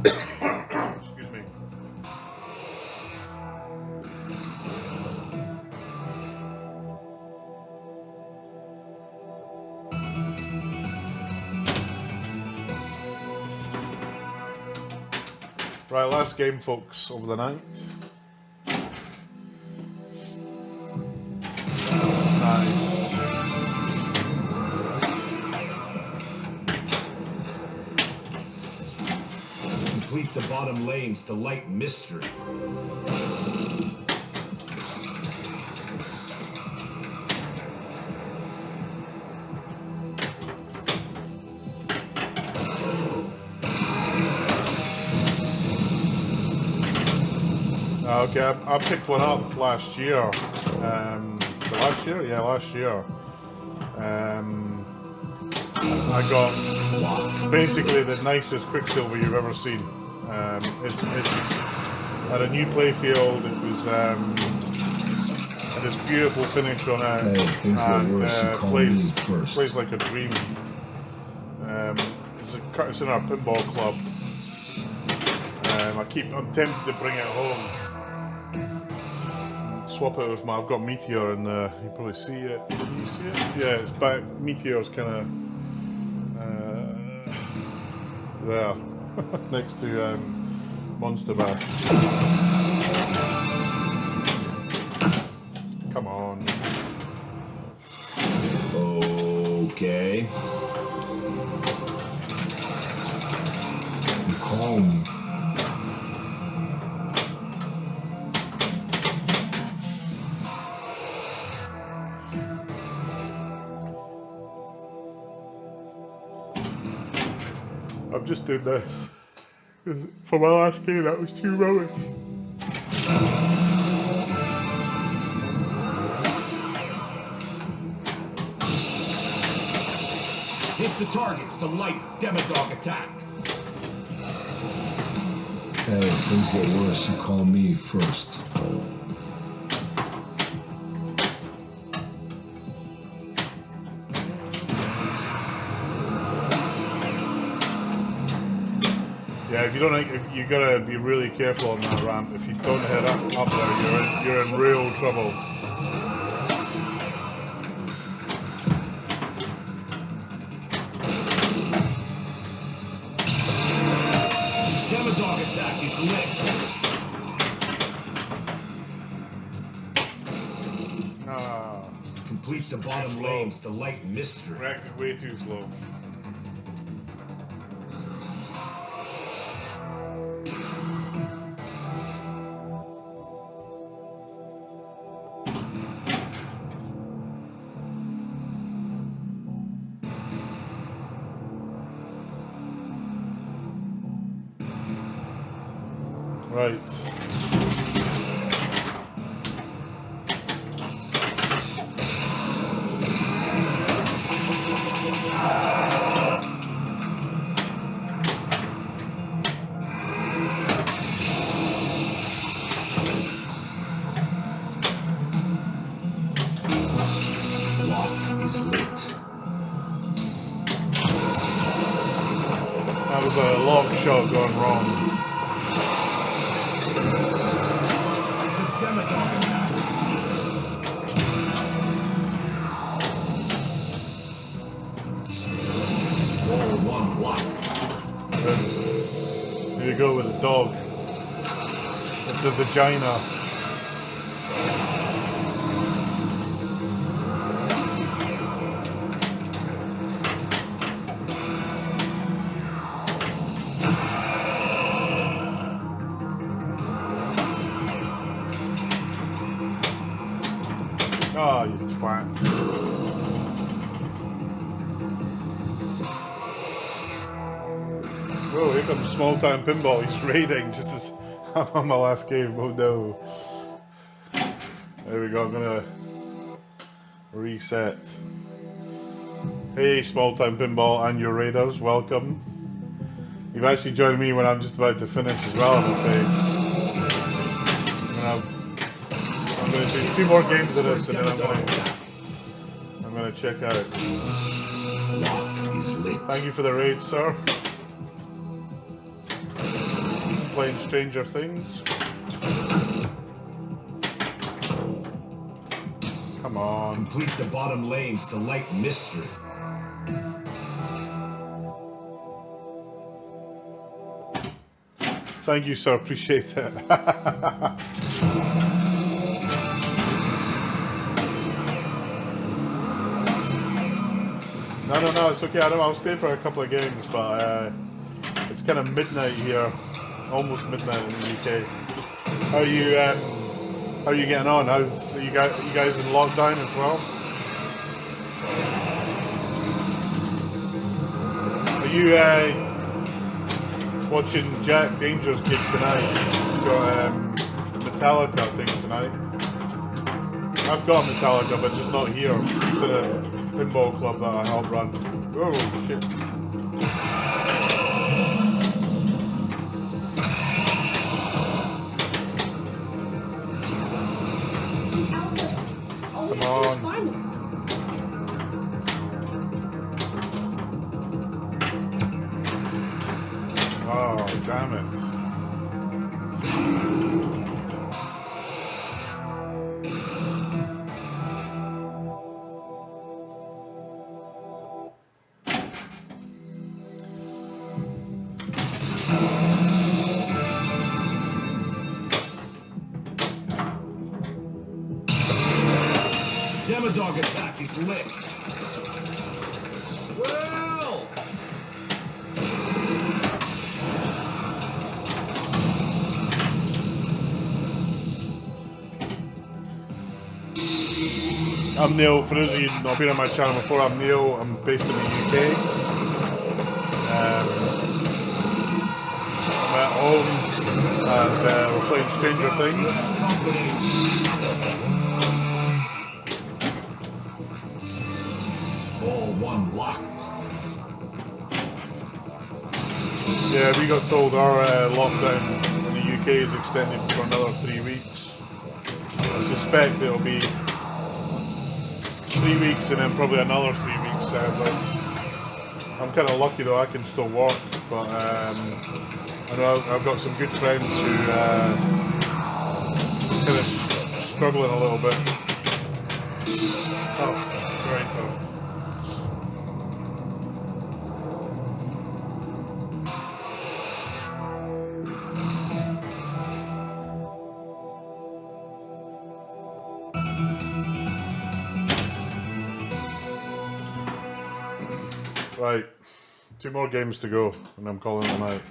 Excuse me. Right, last game, folks, of the night. Nice. Complete the bottom lanes to light mystery. Okay, I picked one up last year. Last year? Yeah, last year. I got basically the nicest Quicksilver you've ever seen. It's at a new playfield. It was had this beautiful finish on it, Hey, things get worse. You call me first. plays like a dream. It's in our pinball club. I'm tempted to bring it home. Swap it with I've got Meteor in there. You probably see it. Can you see it? Yeah, it's back. Meteor's kind of there, next to Monster Bash. Come on. Okay. You call me. I'm just doing this. 'Cause for my last game, that was too rubbish. Hit the targets to light Demodog attack. Hey, things get worse. You call me first. Yeah, if you gotta be really careful on that ramp. If you don't hit up there, you're in real trouble. Demodog attack is lit. Ah, Complete the bottom slow. lanes to light mystery. reacted way too slow. Right. Lock is lit. That was a lock shot gone wrong. It's a Demodog attack. Roll one lock. Here you go with the dog. With the vagina. Oh, you twat. Oh, here comes Small Town Pinball. He's raiding just as I'm on my last game. Oh no. There we go. I'm gonna reset. Hey, Small Town Pinball and your raiders, welcome. You've actually joined me when I'm just about to finish as well, I'm afraid. I'm going to do 2 more games of this and then I'm going to check out. Thank you for the raid, sir. Playing Stranger Things. Come on. Complete the bottom lanes to light mystery. Thank you, sir. Appreciate it. No, it's okay. I'll stay for a couple of games, but it's kind of midnight here, almost midnight in the UK. How are you getting on? Are you guys in lockdown as well? Are you watching Jack Danger's gig tonight? He's got Metallica, I think, tonight. I've got Metallica, but just not here. It's at a pinball club that I help run. Oh shit! Come on. Oh, damn it. Demodog attack is lit. Well. I'm Neil. For those of you not been on my channel before, I'm Neil. I'm based in the UK. I'm at home and we're playing Stranger Things. Ball 1 locked. Yeah, we got told our lockdown in the UK is extended for another 3 weeks. I suspect it'll be 3 weeks and then probably another 3 weeks. But I'm kind of lucky though, I can still work. But I know I've got some good friends who kind of struggling a little bit. It's tough, it's very tough. Right, 2 more games to go, and I'm calling it a night.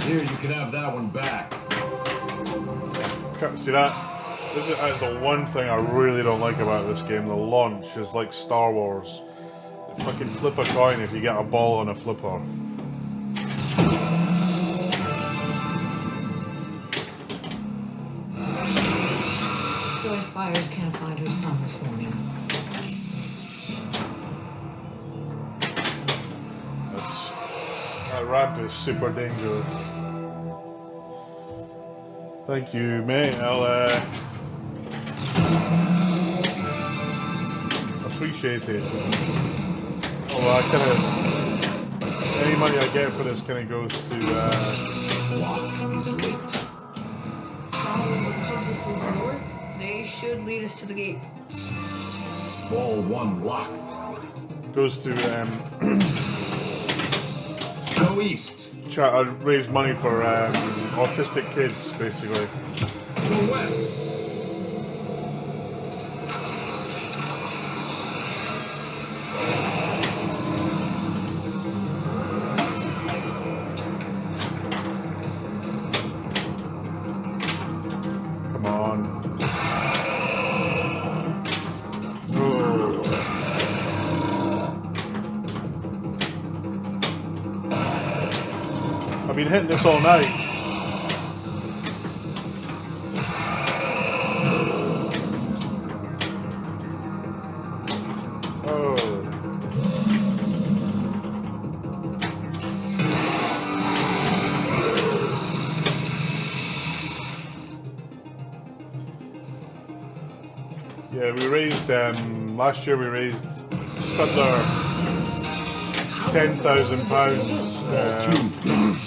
Here, you can have that one back. See that? That's the one thing I really don't like about this game. The launch is like Star Wars. You fucking flip a coin if you get a ball on a flipper. Joyce Byers can't find her son this morning. That ramp is super dangerous. Thank you, mate. I'll appreciate it. Oh, I kind of any money I get for this kind of goes to. Lock is lit. Follow the compasses north. They should lead us to the gate. Ball 1 locked. Goes to Go east. raise money for autistic kids, basically. Go west. Come on. Oh. I've been hitting this all night. Oh. Yeah, we raised, last year we raised just under £10,000.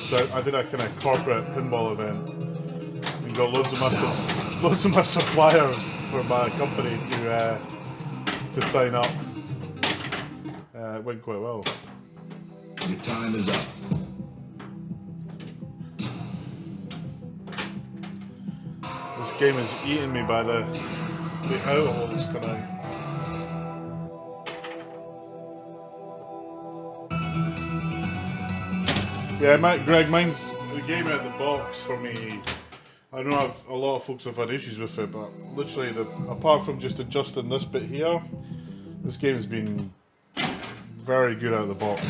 So I did a kind of corporate pinball event and got loads of my suppliers for my company to sign up. It went quite well. Your time is up. This game is eating me by the outholes tonight. Yeah, Greg, mine's the game out of the box for me. I know a lot of folks have had issues with it, but literally, apart from just adjusting this bit here, this game has been very good out of the box.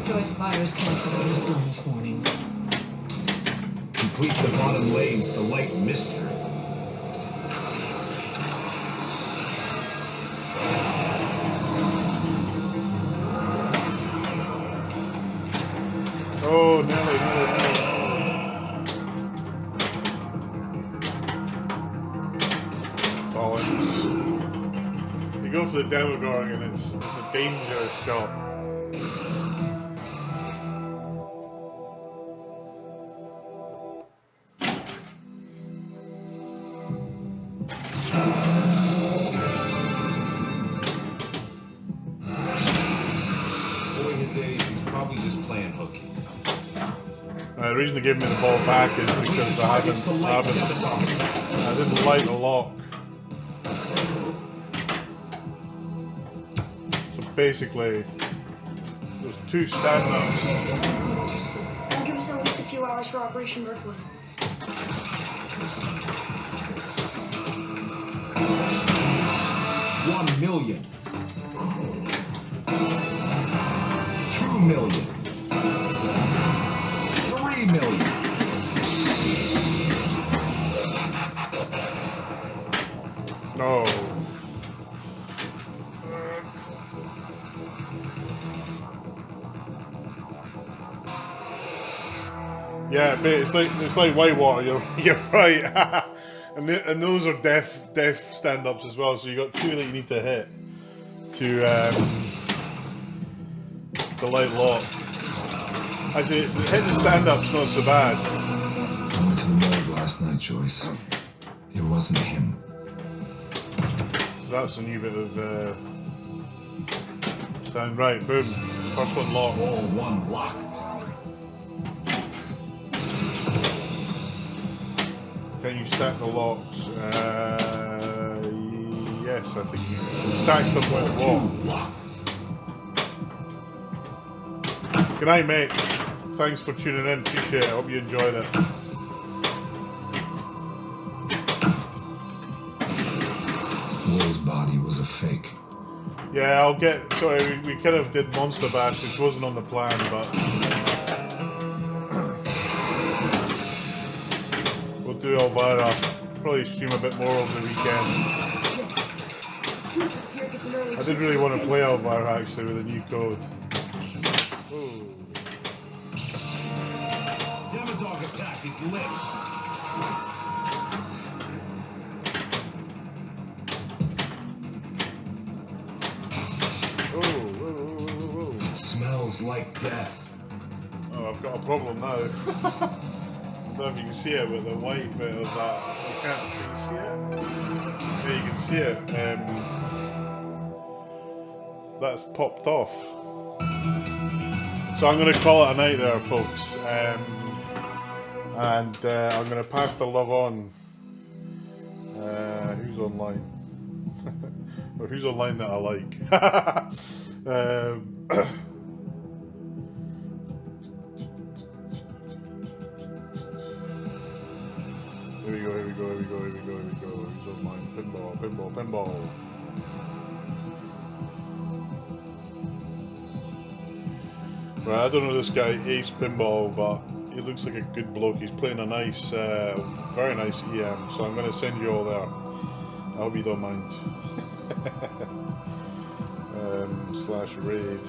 Joyce Byers canceled her son this morning. Complete the bottom lanes, the light mystery. Oh, nearly. Collins. You go for the Demogorgon and it's a dangerous shot. Boy his age, he's probably just playing hooky. The reason they gave me the ball back is because I didn't light the lock. So basically, there's two stand-ups. Don't give us at least a few hours for Operation Brookwood. $1 million. $2 million. $3 million. No. Yeah, but it's like Whitewater. You're right. and those are deaf stand-ups as well. So you got two that you need to hit to light lock. Actually, hitting the stand-up's not so bad. I went to the morgue last night, Joyce. It wasn't him. That's a new bit of sound. Right, boom. First one locked. All one locked. Can you stack the locks? Yes, I think you stacked them with lock. Good night, mate. Thanks for tuning in. Appreciate it. Hope you enjoyed it. Will's body was a fake. Yeah, I'll get. Sorry, we kind of did Monster Bash, which wasn't on the plan, but we'll do Elvira. Probably stream a bit more over the weekend. I did really want to play Elvira actually with a new code. Ooh. Demodog attack is lit. It smells like death. Oh, I've got a problem now. I don't know if you can see it with the white bit of that. Can you see it? Yeah, you can see it. That's popped off. So I'm going to call it a night there, folks. I'm going to pass the love on. Who's online? Or who's online that I like? Here we go. Who's online? Pinball. Right, I don't know this guy, Ace Pinball, but he looks like a good bloke. He's playing a nice, very nice EM, so I'm going to send you all there. I hope you don't mind. Slash raid.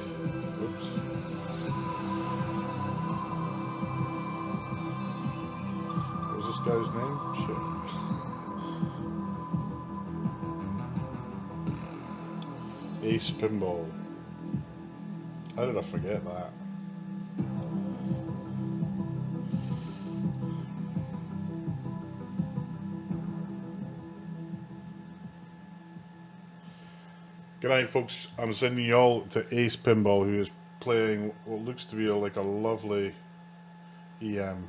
Oops. What was this guy's name? Shit. Ace Pinball. How did I forget that? Good night, folks. I'm sending you all to Ace Pinball, who is playing what looks to be like a lovely EM.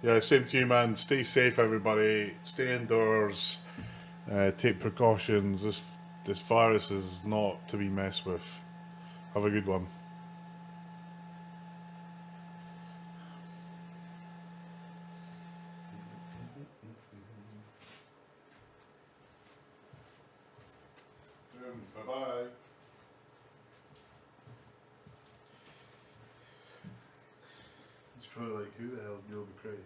Yeah, same to you, man. Stay safe, everybody. Stay indoors. Take precautions. This virus is not to be messed with. Have a good one. Bye-bye. He's probably like, who the hell's Neil McRae?